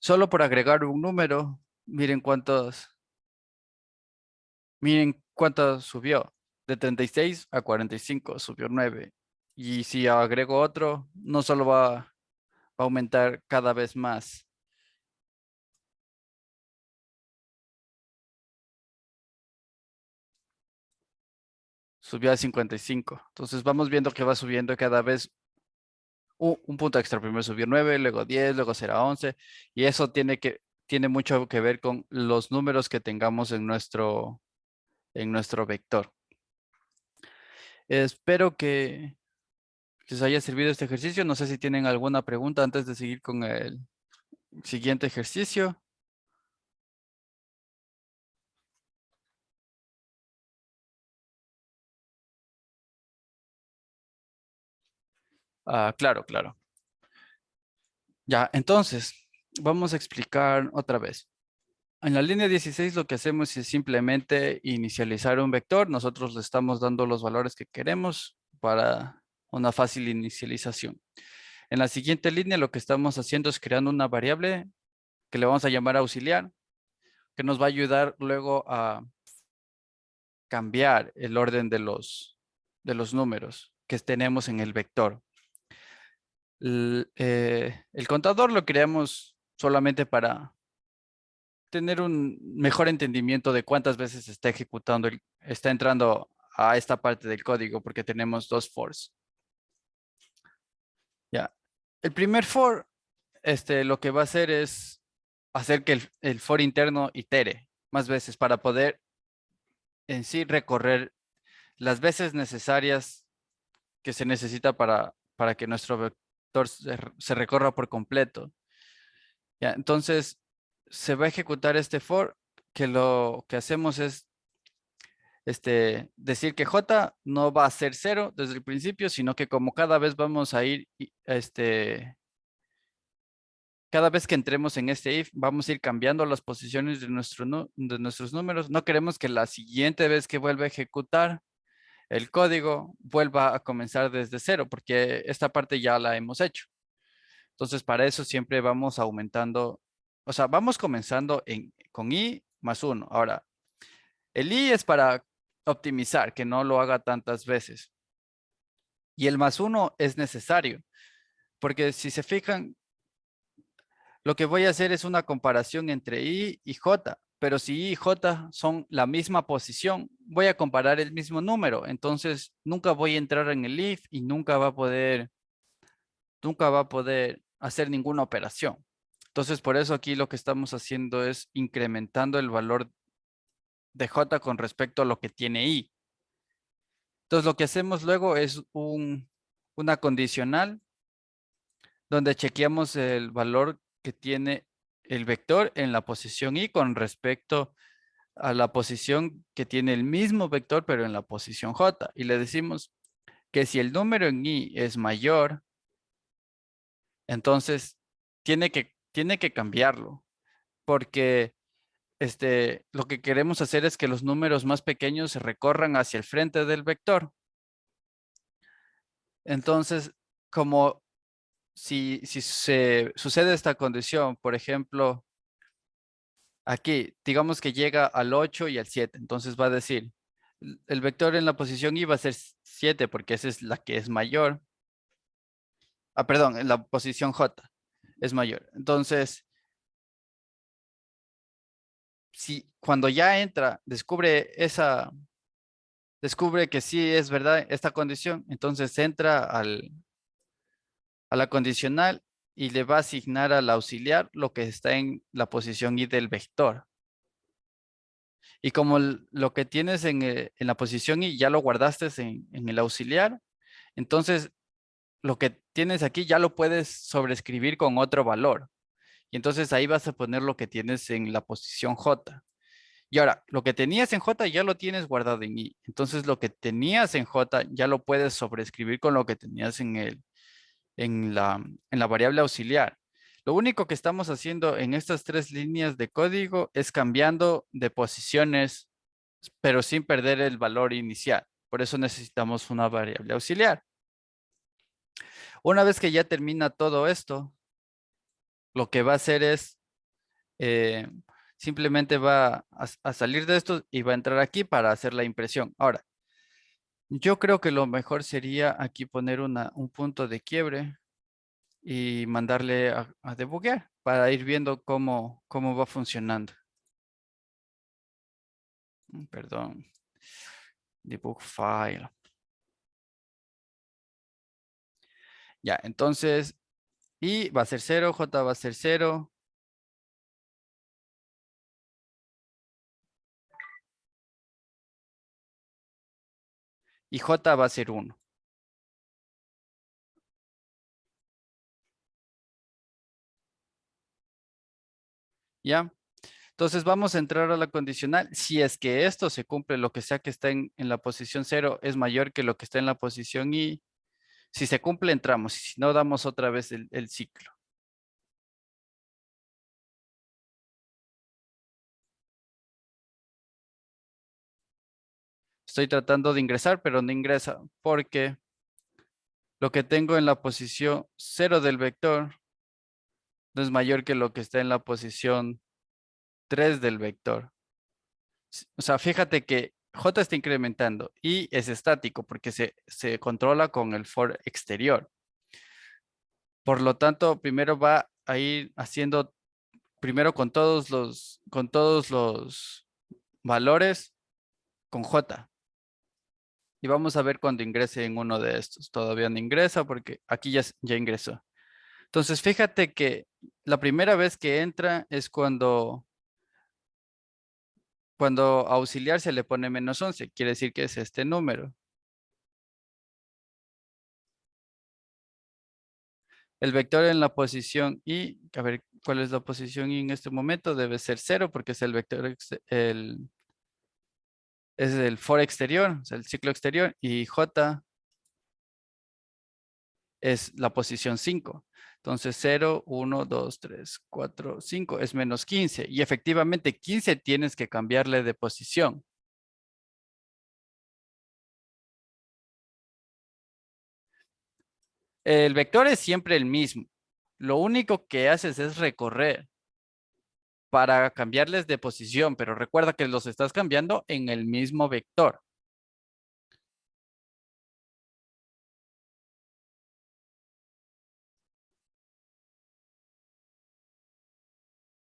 Solo por agregar un número, miren cuánto subió. De 36 a 45 subió 9. Y si agrego otro, no solo va a aumentar cada vez más. Subió a 55. Entonces vamos viendo que va subiendo cada vez un punto extra. Primero subir 9, luego 10, luego será 11. Y eso tiene mucho que ver con los números que tengamos en nuestro vector. Espero que les haya servido este ejercicio. No sé si tienen alguna pregunta antes de seguir con el siguiente ejercicio. Claro, claro. Ya, entonces, vamos a explicar otra vez. En la línea 16 lo que hacemos es simplemente inicializar un vector. Nosotros le estamos dando los valores que queremos para una fácil inicialización. En la siguiente línea lo que estamos haciendo es creando una variable que le vamos a llamar auxiliar, que nos va a ayudar luego a cambiar el orden de los números que tenemos en el vector. El contador lo creamos solamente para tener un mejor entendimiento de cuántas veces está ejecutando, está entrando a esta parte del código, porque tenemos dos fors. Ya. El primer for, lo que va a hacer es hacer que el for interno itere más veces para poder en sí recorrer las veces necesarias que se necesita para que nuestro vector se recorra por completo. Ya, entonces, se va a ejecutar este for, que lo que hacemos es decir que J no va a ser 0 desde el principio, sino que como cada vez vamos a ir, cada vez que entremos en este if, vamos a ir cambiando las posiciones de nuestros números. No queremos que la siguiente vez que vuelva a ejecutar el código vuelva a comenzar desde 0, porque esta parte ya la hemos hecho. Entonces, para eso siempre vamos aumentando, o sea, vamos comenzando con i más 1. Ahora, el i es para optimizar, que no lo haga tantas veces. Y el más 1 es necesario, porque si se fijan, lo que voy a hacer es una comparación entre i y j, pero si i y j son la misma posición, voy a comparar el mismo número. Entonces, nunca voy a entrar en el if y nunca va a poder hacer ninguna operación. Entonces, por eso aquí lo que estamos haciendo es incrementando el valor de j con respecto a lo que tiene i. Entonces, lo que hacemos luego es una condicional donde chequeamos el valor que tiene el vector en la posición i con respecto a la posición que tiene el mismo vector, pero en la posición j. Y le decimos que si el número en i es mayor, entonces tiene que cambiarlo, porque lo que queremos hacer es que los números más pequeños se recorran hacia el frente del vector. Entonces, como si se sucede esta condición, por ejemplo, aquí, digamos que llega al 8 y al 7, entonces va a decir, el vector en la posición i va a ser 7 porque esa es la que es mayor. Perdón, en la posición j es mayor. Entonces, si cuando ya entra, descubre que sí es verdad esta condición, entonces entra a la condicional y le va a asignar al auxiliar lo que está en la posición i del vector. Y como lo que tienes en la posición i ya lo guardaste en el auxiliar, entonces lo que tienes aquí ya lo puedes sobreescribir con otro valor. Y entonces ahí vas a poner lo que tienes en la posición j. Y ahora, lo que tenías en j ya lo tienes guardado en i. Entonces lo que tenías en j ya lo puedes sobreescribir con lo que tenías en la variable auxiliar. Lo único que estamos haciendo en estas tres líneas de código es cambiando de posiciones, pero sin perder el valor inicial. Por eso necesitamos una variable auxiliar. Una vez que ya termina todo esto, lo que va a hacer es simplemente va a salir de esto y va a entrar aquí para hacer la impresión. Ahora, yo creo que lo mejor sería aquí poner un punto de quiebre y mandarle a debuguear para ir viendo cómo va funcionando. Perdón. Debug file. Ya, entonces, I va a ser 0, J va a ser 0. Y J va a ser 1. ¿Ya? Entonces vamos a entrar a la condicional. Si es que esto se cumple, lo que sea que está en la posición 0 es mayor que lo que está en la posición I. Si se cumple, entramos. Y si no, damos otra vez el ciclo. Estoy tratando de ingresar, pero no ingresa porque lo que tengo en la posición 0 del vector no es mayor que lo que está en la posición 3 del vector. O sea, fíjate que J está incrementando y es estático porque se controla con el for exterior. Por lo tanto, primero va a ir haciendo, primero con todos los valores con J. Y vamos a ver cuando ingrese en uno de estos. Todavía no ingresa porque aquí ya ingresó. Entonces, fíjate que la primera vez que entra es cuando a auxiliar se le pone -11. Quiere decir que es este número. El vector en la posición I, a ver, ¿cuál es la posición I en este momento? Debe ser 0 porque es el vector, es el for exterior, o sea, el ciclo exterior, y J es la posición 5. Entonces 0, 1, 2, 3, 4, 5 es -15. Y efectivamente 15 tienes que cambiarle de posición. El vector es siempre el mismo. Lo único que haces es recorrer para cambiarles de posición, pero recuerda que los estás cambiando en el mismo vector.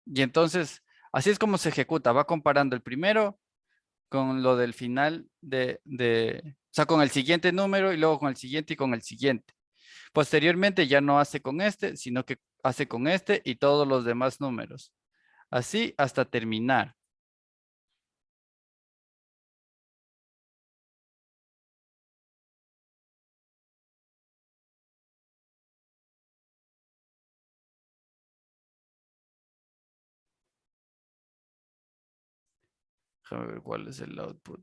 Y entonces, así es como se ejecuta. Va comparando el primero con lo del final o sea, con el siguiente número y luego con el siguiente y con el siguiente. Posteriormente ya no hace con este, sino que hace con este y todos los demás números. Así hasta terminar. Déjame ver cuál es el output.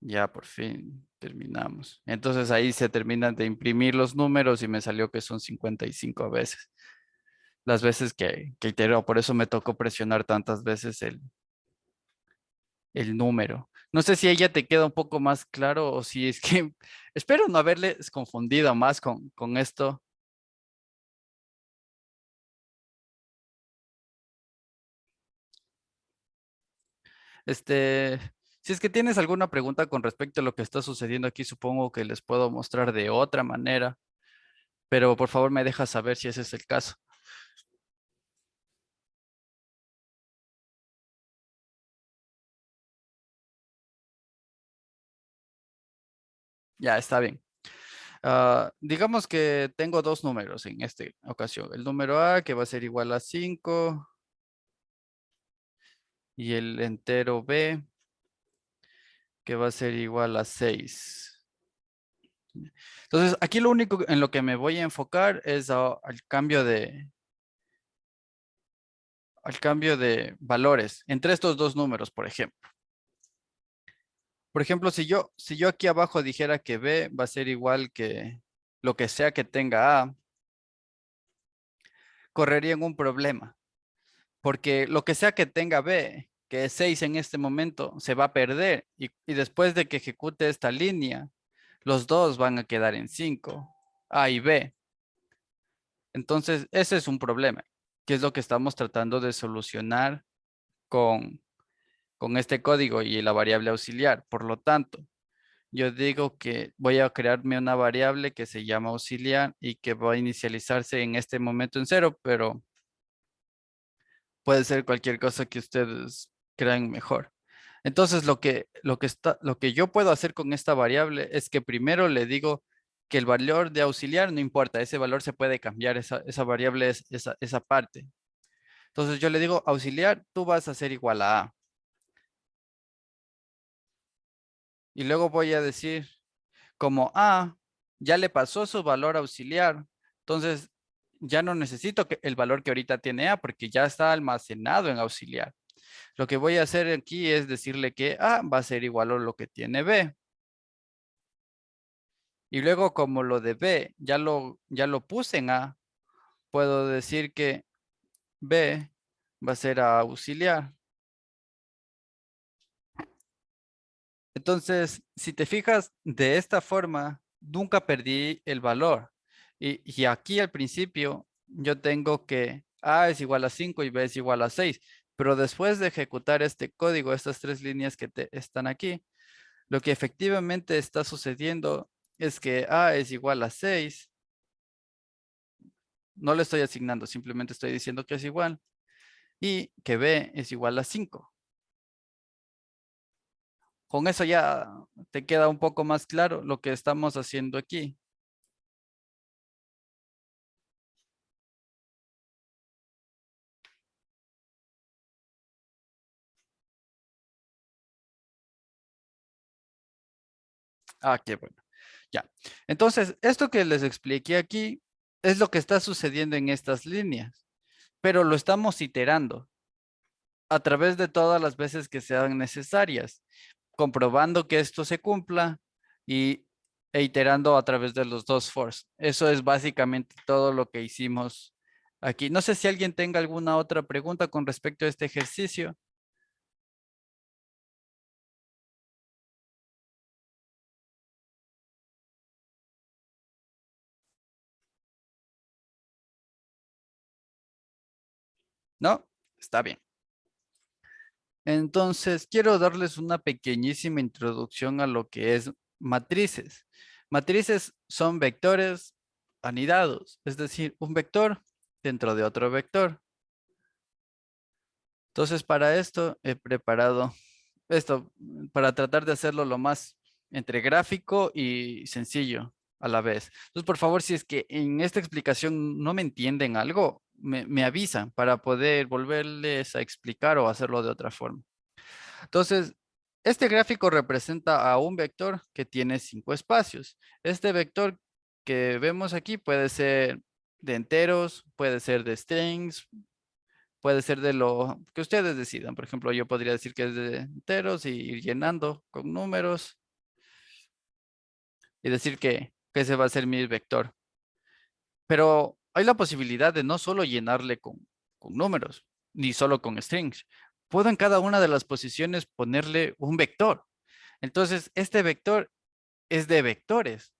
Ya por fin terminamos. Entonces ahí se terminan de imprimir los números y me salió que son 55 veces. Las veces que iteró, por eso me tocó presionar tantas veces el número. No sé si ella te queda un poco más claro o si es que espero no haberles confundido más con esto. Si es que tienes alguna pregunta con respecto a lo que está sucediendo aquí, supongo que les puedo mostrar de otra manera, pero por favor me dejas saber si ese es el caso. Ya, está bien. Digamos que tengo dos números en esta ocasión. El número A que va a ser igual a 5 y el entero B que va a ser igual a 6. Entonces, aquí lo único en lo que me voy a enfocar es al cambio de valores entre estos dos números, por ejemplo. Por ejemplo, si yo aquí abajo dijera que B va a ser igual que lo que sea que tenga A, correría en un problema. Porque lo que sea que tenga B, que es 6 en este momento, se va a perder. Y después de que ejecute esta línea, los dos van a quedar en 5, A y B. Entonces, ese es un problema, que es lo que estamos tratando de solucionar con este código y la variable auxiliar. Por lo tanto, yo digo que voy a crearme una variable que se llama auxiliar y que va a inicializarse en este momento en 0, pero puede ser cualquier cosa que ustedes crean mejor. Entonces, lo que yo puedo hacer con esta variable es que primero le digo que el valor de auxiliar no importa, ese valor se puede cambiar, esa variable es esa parte. Entonces, yo le digo auxiliar, tú vas a ser igual a A. Y luego voy a decir, como A ya le pasó su valor auxiliar, entonces ya no necesito el valor que ahorita tiene A porque ya está almacenado en auxiliar. Lo que voy a hacer aquí es decirle que A va a ser igual a lo que tiene B. Y luego como lo de B ya lo puse en A, puedo decir que B va a ser auxiliar. Entonces, si te fijas de esta forma, nunca perdí el valor. Y aquí al principio yo tengo que A es igual a 5 y B es igual a 6. Pero después de ejecutar este código, estas 3 líneas que están aquí, lo que efectivamente está sucediendo es que A es igual a 6. No le estoy asignando, simplemente estoy diciendo que es igual. Y que B es igual a 5. Con eso ya te queda un poco más claro lo que estamos haciendo aquí. Ah, qué bueno. Ya. Entonces, esto que les expliqué aquí es lo que está sucediendo en estas líneas, pero lo estamos iterando a través de todas las veces que sean necesarias, comprobando que esto se cumpla e iterando a través de los dos fors. Eso es básicamente todo lo que hicimos aquí. No sé si alguien tenga alguna otra pregunta con respecto a este ejercicio. ¿No? Está bien. Entonces, quiero darles una pequeñísima introducción a lo que es matrices. Matrices son vectores anidados, es decir, un vector dentro de otro vector. Entonces, para esto he preparado esto, para tratar de hacerlo lo más entre gráfico y sencillo a la vez. Entonces, por favor, si es que en esta explicación no me entienden algo, me avisan para poder volverles a explicar o hacerlo de otra forma. Entonces, este gráfico representa a un vector que tiene 5 espacios. Este vector que vemos aquí puede ser de enteros, puede ser de strings, puede ser de lo que ustedes decidan. Por ejemplo, yo podría decir que es de enteros y ir llenando con números y decir que ese va a ser mi vector. Pero hay la posibilidad de no solo llenarle con números, ni solo con strings. Puedo en cada una de las posiciones ponerle un vector. Entonces, este vector es de vectores.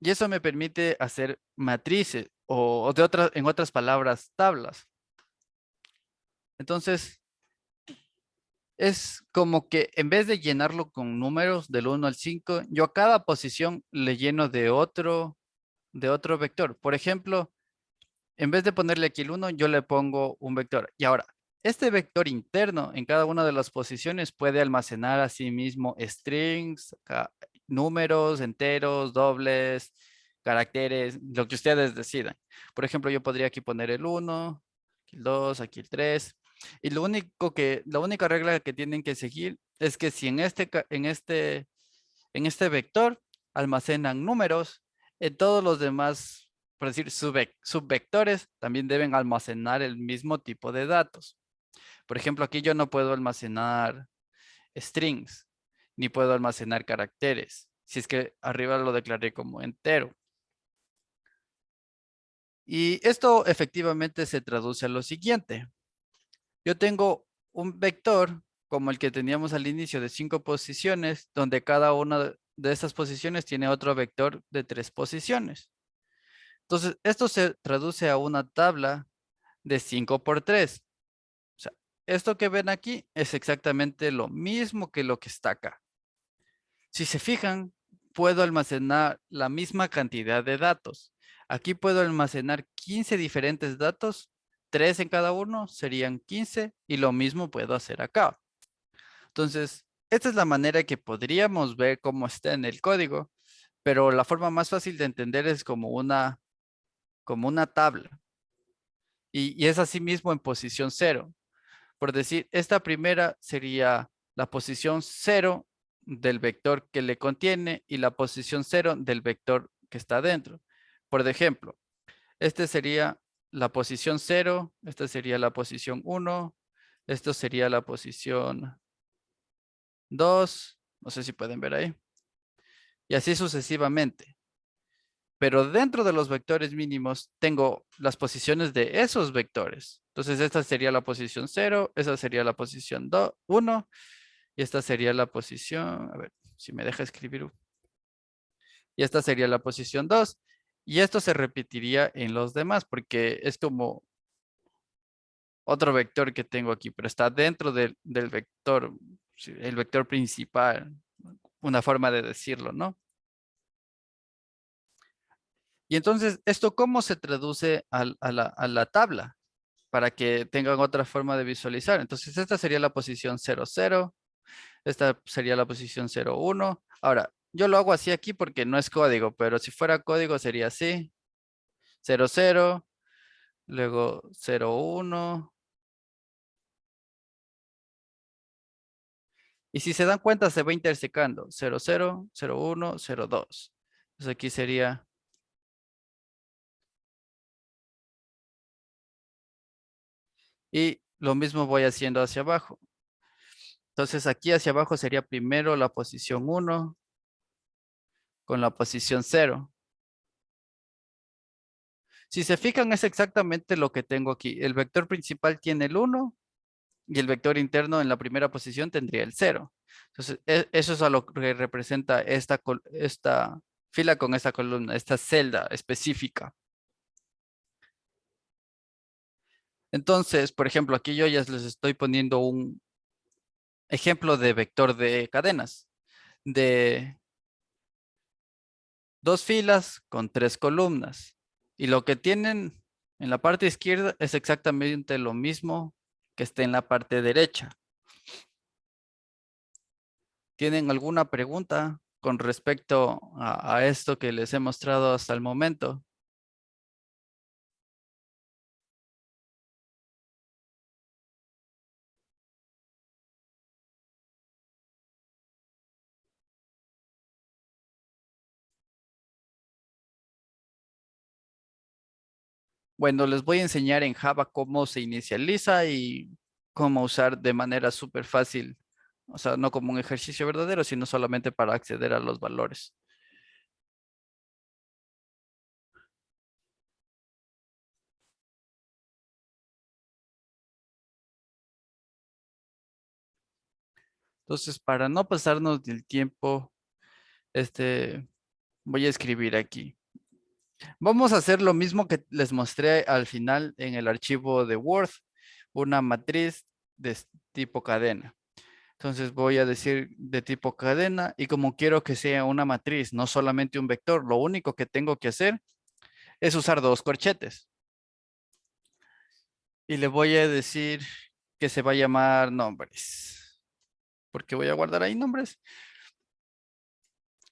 Y eso me permite hacer matrices o en otras palabras, tablas. Entonces, es como que en vez de llenarlo con números del 1 al 5, yo a cada posición le lleno de otro vector. Por ejemplo, en vez de ponerle aquí el 1, yo le pongo un vector. Y ahora, este vector interno en cada una de las posiciones puede almacenar a sí mismo strings, números, enteros, dobles, caracteres, lo que ustedes decidan. Por ejemplo, yo podría aquí poner el 1, el 2, aquí el 3. Y la única regla que tienen que seguir es que si en este vector almacenan números, en todos los demás, por decir, subvectores también deben almacenar el mismo tipo de datos. Por ejemplo, aquí yo no puedo almacenar strings, ni puedo almacenar caracteres, si es que arriba lo declaré como entero. Y esto efectivamente se traduce a lo siguiente. Yo tengo un vector como el que teníamos al inicio de 5 posiciones, donde cada una de estas posiciones tiene otro vector de 3 posiciones. Entonces, esto se traduce a una tabla de 5 por 3. O sea, esto que ven aquí es exactamente lo mismo que lo que está acá. Si se fijan, puedo almacenar la misma cantidad de datos. Aquí puedo almacenar 15 diferentes datos, 3 en cada uno serían 15 y lo mismo puedo hacer acá. Entonces, esta es la manera que podríamos ver cómo está en el código, pero la forma más fácil de entender es como una tabla. Y es así mismo en posición 0. Por decir, esta primera sería la posición 0 del vector que le contiene y la posición 0 del vector que está dentro. Por ejemplo, este sería la posición 0, esta sería la posición 1, esto sería la posición 2, no sé si pueden ver ahí, y así sucesivamente. Pero dentro de los vectores mínimos tengo las posiciones de esos vectores. Entonces esta sería la posición 0, esa sería la posición 1 y esta sería la posición, a ver si me deja escribir, y esta sería la posición 2. Y esto se repetiría en los demás porque es como otro vector que tengo aquí, pero está dentro del vector, sí, el vector principal, una forma de decirlo, ¿no? Y entonces, ¿esto cómo se traduce a la tabla? Para que tengan otra forma de visualizar. Entonces, esta sería la posición 0, 0. Esta sería la posición 0, 1. Ahora, yo lo hago así aquí porque no es código, pero si fuera código sería así. 0, 0, luego 0, 1. Y si se dan cuenta, se va intersecando. 0, 0, 0, 1, 0, 2. Entonces aquí sería... Y lo mismo voy haciendo hacia abajo. Entonces aquí hacia abajo sería primero la posición 1 con la posición 0. Si se fijan, es exactamente lo que tengo aquí. El vector principal tiene el 1 y el vector interno en la primera posición tendría el 0. Entonces, eso es a lo que representa esta fila con esta columna, esta celda específica. Entonces, por ejemplo, aquí yo ya les estoy poniendo un ejemplo de vector de cadenas, de 2 filas con 3 columnas. Y lo que tienen en la parte izquierda es exactamente lo mismo que está en la parte derecha. ¿Tienen alguna pregunta con respecto a esto que les he mostrado hasta el momento? Bueno, les voy a enseñar en Java cómo se inicializa y cómo usar de manera súper fácil. O sea, no como un ejercicio verdadero, sino solamente para acceder a los valores. Entonces, para no pasarnos del tiempo, voy a escribir aquí. Vamos a hacer lo mismo que les mostré al final en el archivo de Word, una matriz de tipo cadena. Entonces voy a decir de tipo cadena y como quiero que sea una matriz, no solamente un vector, lo único que tengo que hacer es usar 2 corchetes. Y le voy a decir que se va a llamar nombres. Porque voy a guardar ahí nombres.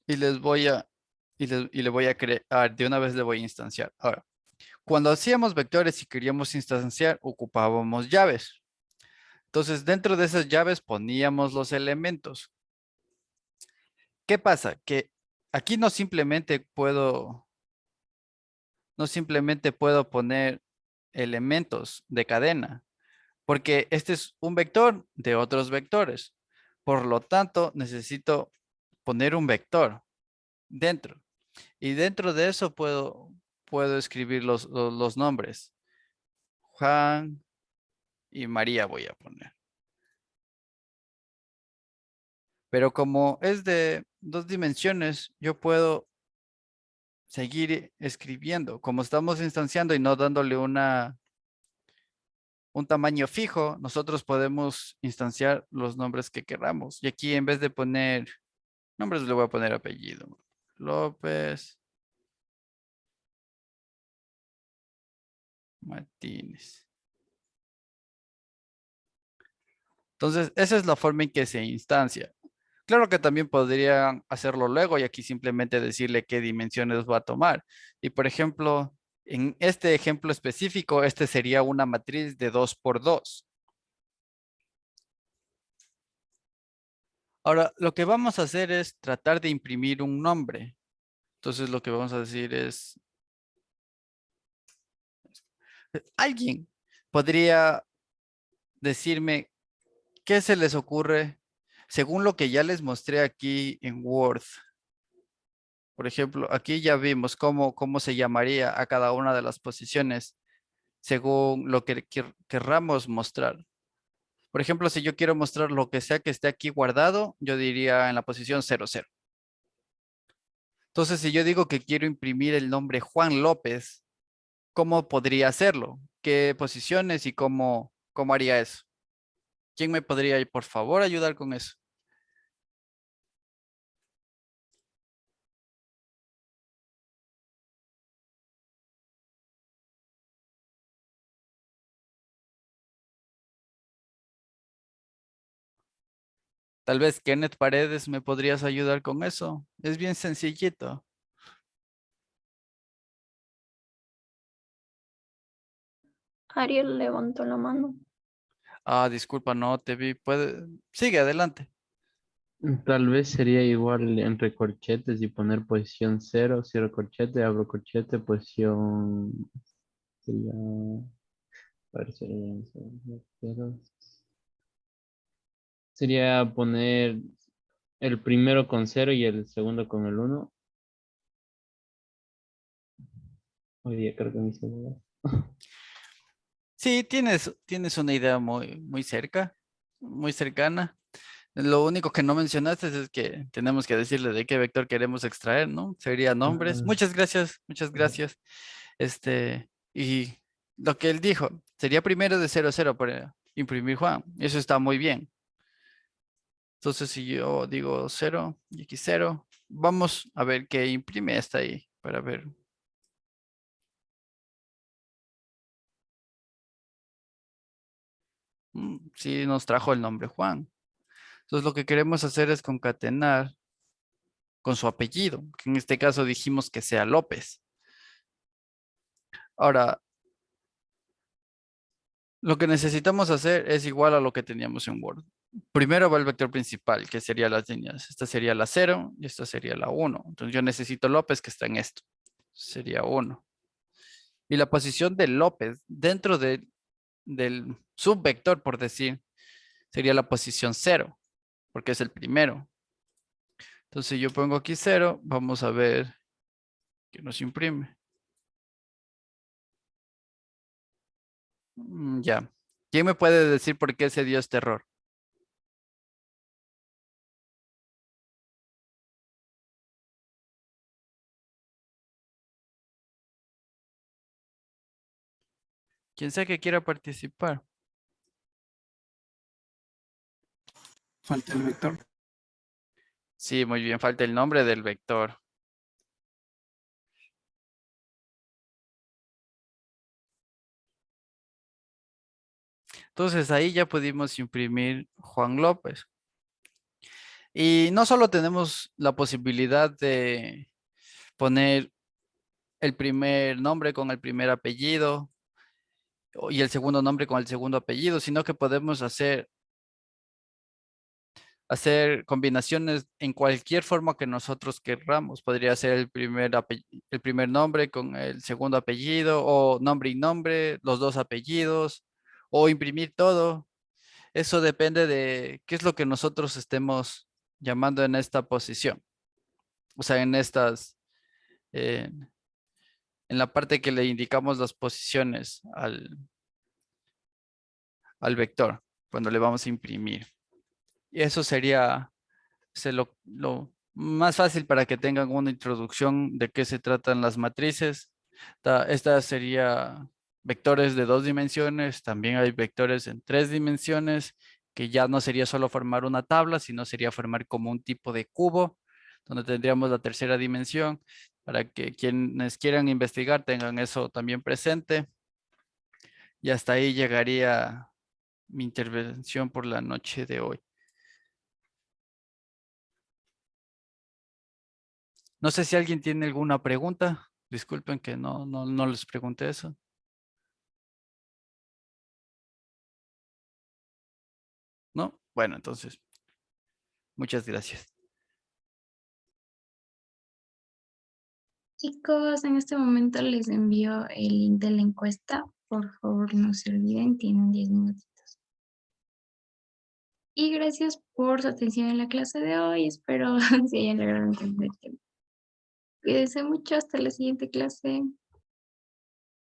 Y les voy a, y le voy a crear, de una vez le voy a instanciar. Ahora, cuando hacíamos vectores y queríamos instanciar, ocupábamos llaves. Entonces, dentro de esas llaves poníamos los elementos. ¿Qué pasa? Que aquí no simplemente puedo poner elementos de cadena, porque este es un vector de otros vectores. Por lo tanto, necesito poner un vector dentro. Y dentro de eso puedo escribir los nombres. Juan y María voy a poner. Pero como es de 2 dimensiones, yo puedo seguir escribiendo. Como estamos instanciando y no dándole un tamaño fijo, nosotros podemos instanciar los nombres que queramos. Y aquí en vez de poner nombres, le voy a poner apellido. López Martínez. Entonces, esa es la forma en que se instancia. Claro que también podrían hacerlo luego y aquí simplemente decirle qué dimensiones va a tomar. Y por ejemplo, en este ejemplo específico, este sería una matriz de 2 por 2. Ahora, lo que vamos a hacer es tratar de imprimir un nombre. Entonces, lo que vamos a decir es, alguien podría decirme qué se les ocurre según lo que ya les mostré aquí en Word. Por ejemplo, aquí ya vimos cómo se llamaría a cada una de las posiciones según lo que querramos mostrar. Por ejemplo, si yo quiero mostrar lo que sea que esté aquí guardado, yo diría en la posición 00. Entonces, si yo digo que quiero imprimir el nombre Juan López, ¿cómo podría hacerlo? ¿Qué posiciones y cómo haría eso? ¿Quién me podría, por favor, ayudar con eso? Tal vez Kenneth Paredes me podrías ayudar con eso. Es bien sencillito. Ariel levantó la mano. Ah, disculpa, no te vi. Sigue adelante. Tal vez sería igual entre corchetes y poner posición 0, cierro corchete, abro corchete, posición sería, a ver, cero. Sería poner el primero con 0 y el segundo con el 1. Hoy día creo que me hice bolas. Sí, tienes una idea muy cerca, muy cercana. Lo único que no mencionaste es que tenemos que decirle de qué vector queremos extraer, ¿no? Sería nombres. Ah, Muchas gracias, muchas gracias. Y lo que él dijo, sería primero de 00 para imprimir Juan. Eso está muy bien. Entonces, si yo digo 0 y aquí 0, vamos a ver qué imprime esta ahí para ver. Sí, nos trajo el nombre Juan. Entonces, lo que queremos hacer es concatenar con su apellido, que en este caso dijimos que sea López. Ahora, lo que necesitamos hacer es igual a lo que teníamos en Word. Primero va el vector principal, que sería las líneas. Esta sería la 0 y esta sería la 1. Entonces yo necesito López que está en esto. Sería 1. Y la posición de López dentro del subvector, por decir, sería la posición 0, porque es el primero. Entonces yo pongo aquí 0, vamos a ver qué nos imprime. Ya. ¿Quién me puede decir por qué se dio este error? Quien sea que quiera participar. Falta el vector. Sí, muy bien, falta el nombre del vector. Entonces ahí ya pudimos imprimir Juan López. Y no solo tenemos la posibilidad de poner el primer nombre con el primer apellido y el segundo nombre con el segundo apellido, sino que podemos hacer combinaciones en cualquier forma que nosotros querramos. Podría ser el primer nombre con el segundo apellido, o nombre y nombre, los dos apellidos, o imprimir todo. Eso depende de qué es lo que nosotros estemos llamando en esta posición. O sea, eh, en la parte que le indicamos las posiciones al vector, cuando le vamos a imprimir. Y eso sería lo más fácil para que tengan una introducción de qué se tratan las matrices. Esta sería vectores de 2 dimensiones, también hay vectores en 3 dimensiones, que ya no sería solo formar una tabla, sino sería formar como un tipo de cubo, donde tendríamos la tercera dimensión, para que quienes quieran investigar tengan eso también presente. Y hasta ahí llegaría mi intervención por la noche de hoy. No sé si alguien tiene alguna pregunta. Disculpen que no les pregunté eso. ¿No? Bueno, entonces, muchas gracias. Chicos, en este momento les envío el link de la encuesta. Por favor, no se olviden, tienen 10 minutitos. Y gracias por su atención en la clase de hoy. Espero se hayan logrado entender el tema. Cuídense mucho, hasta la siguiente clase.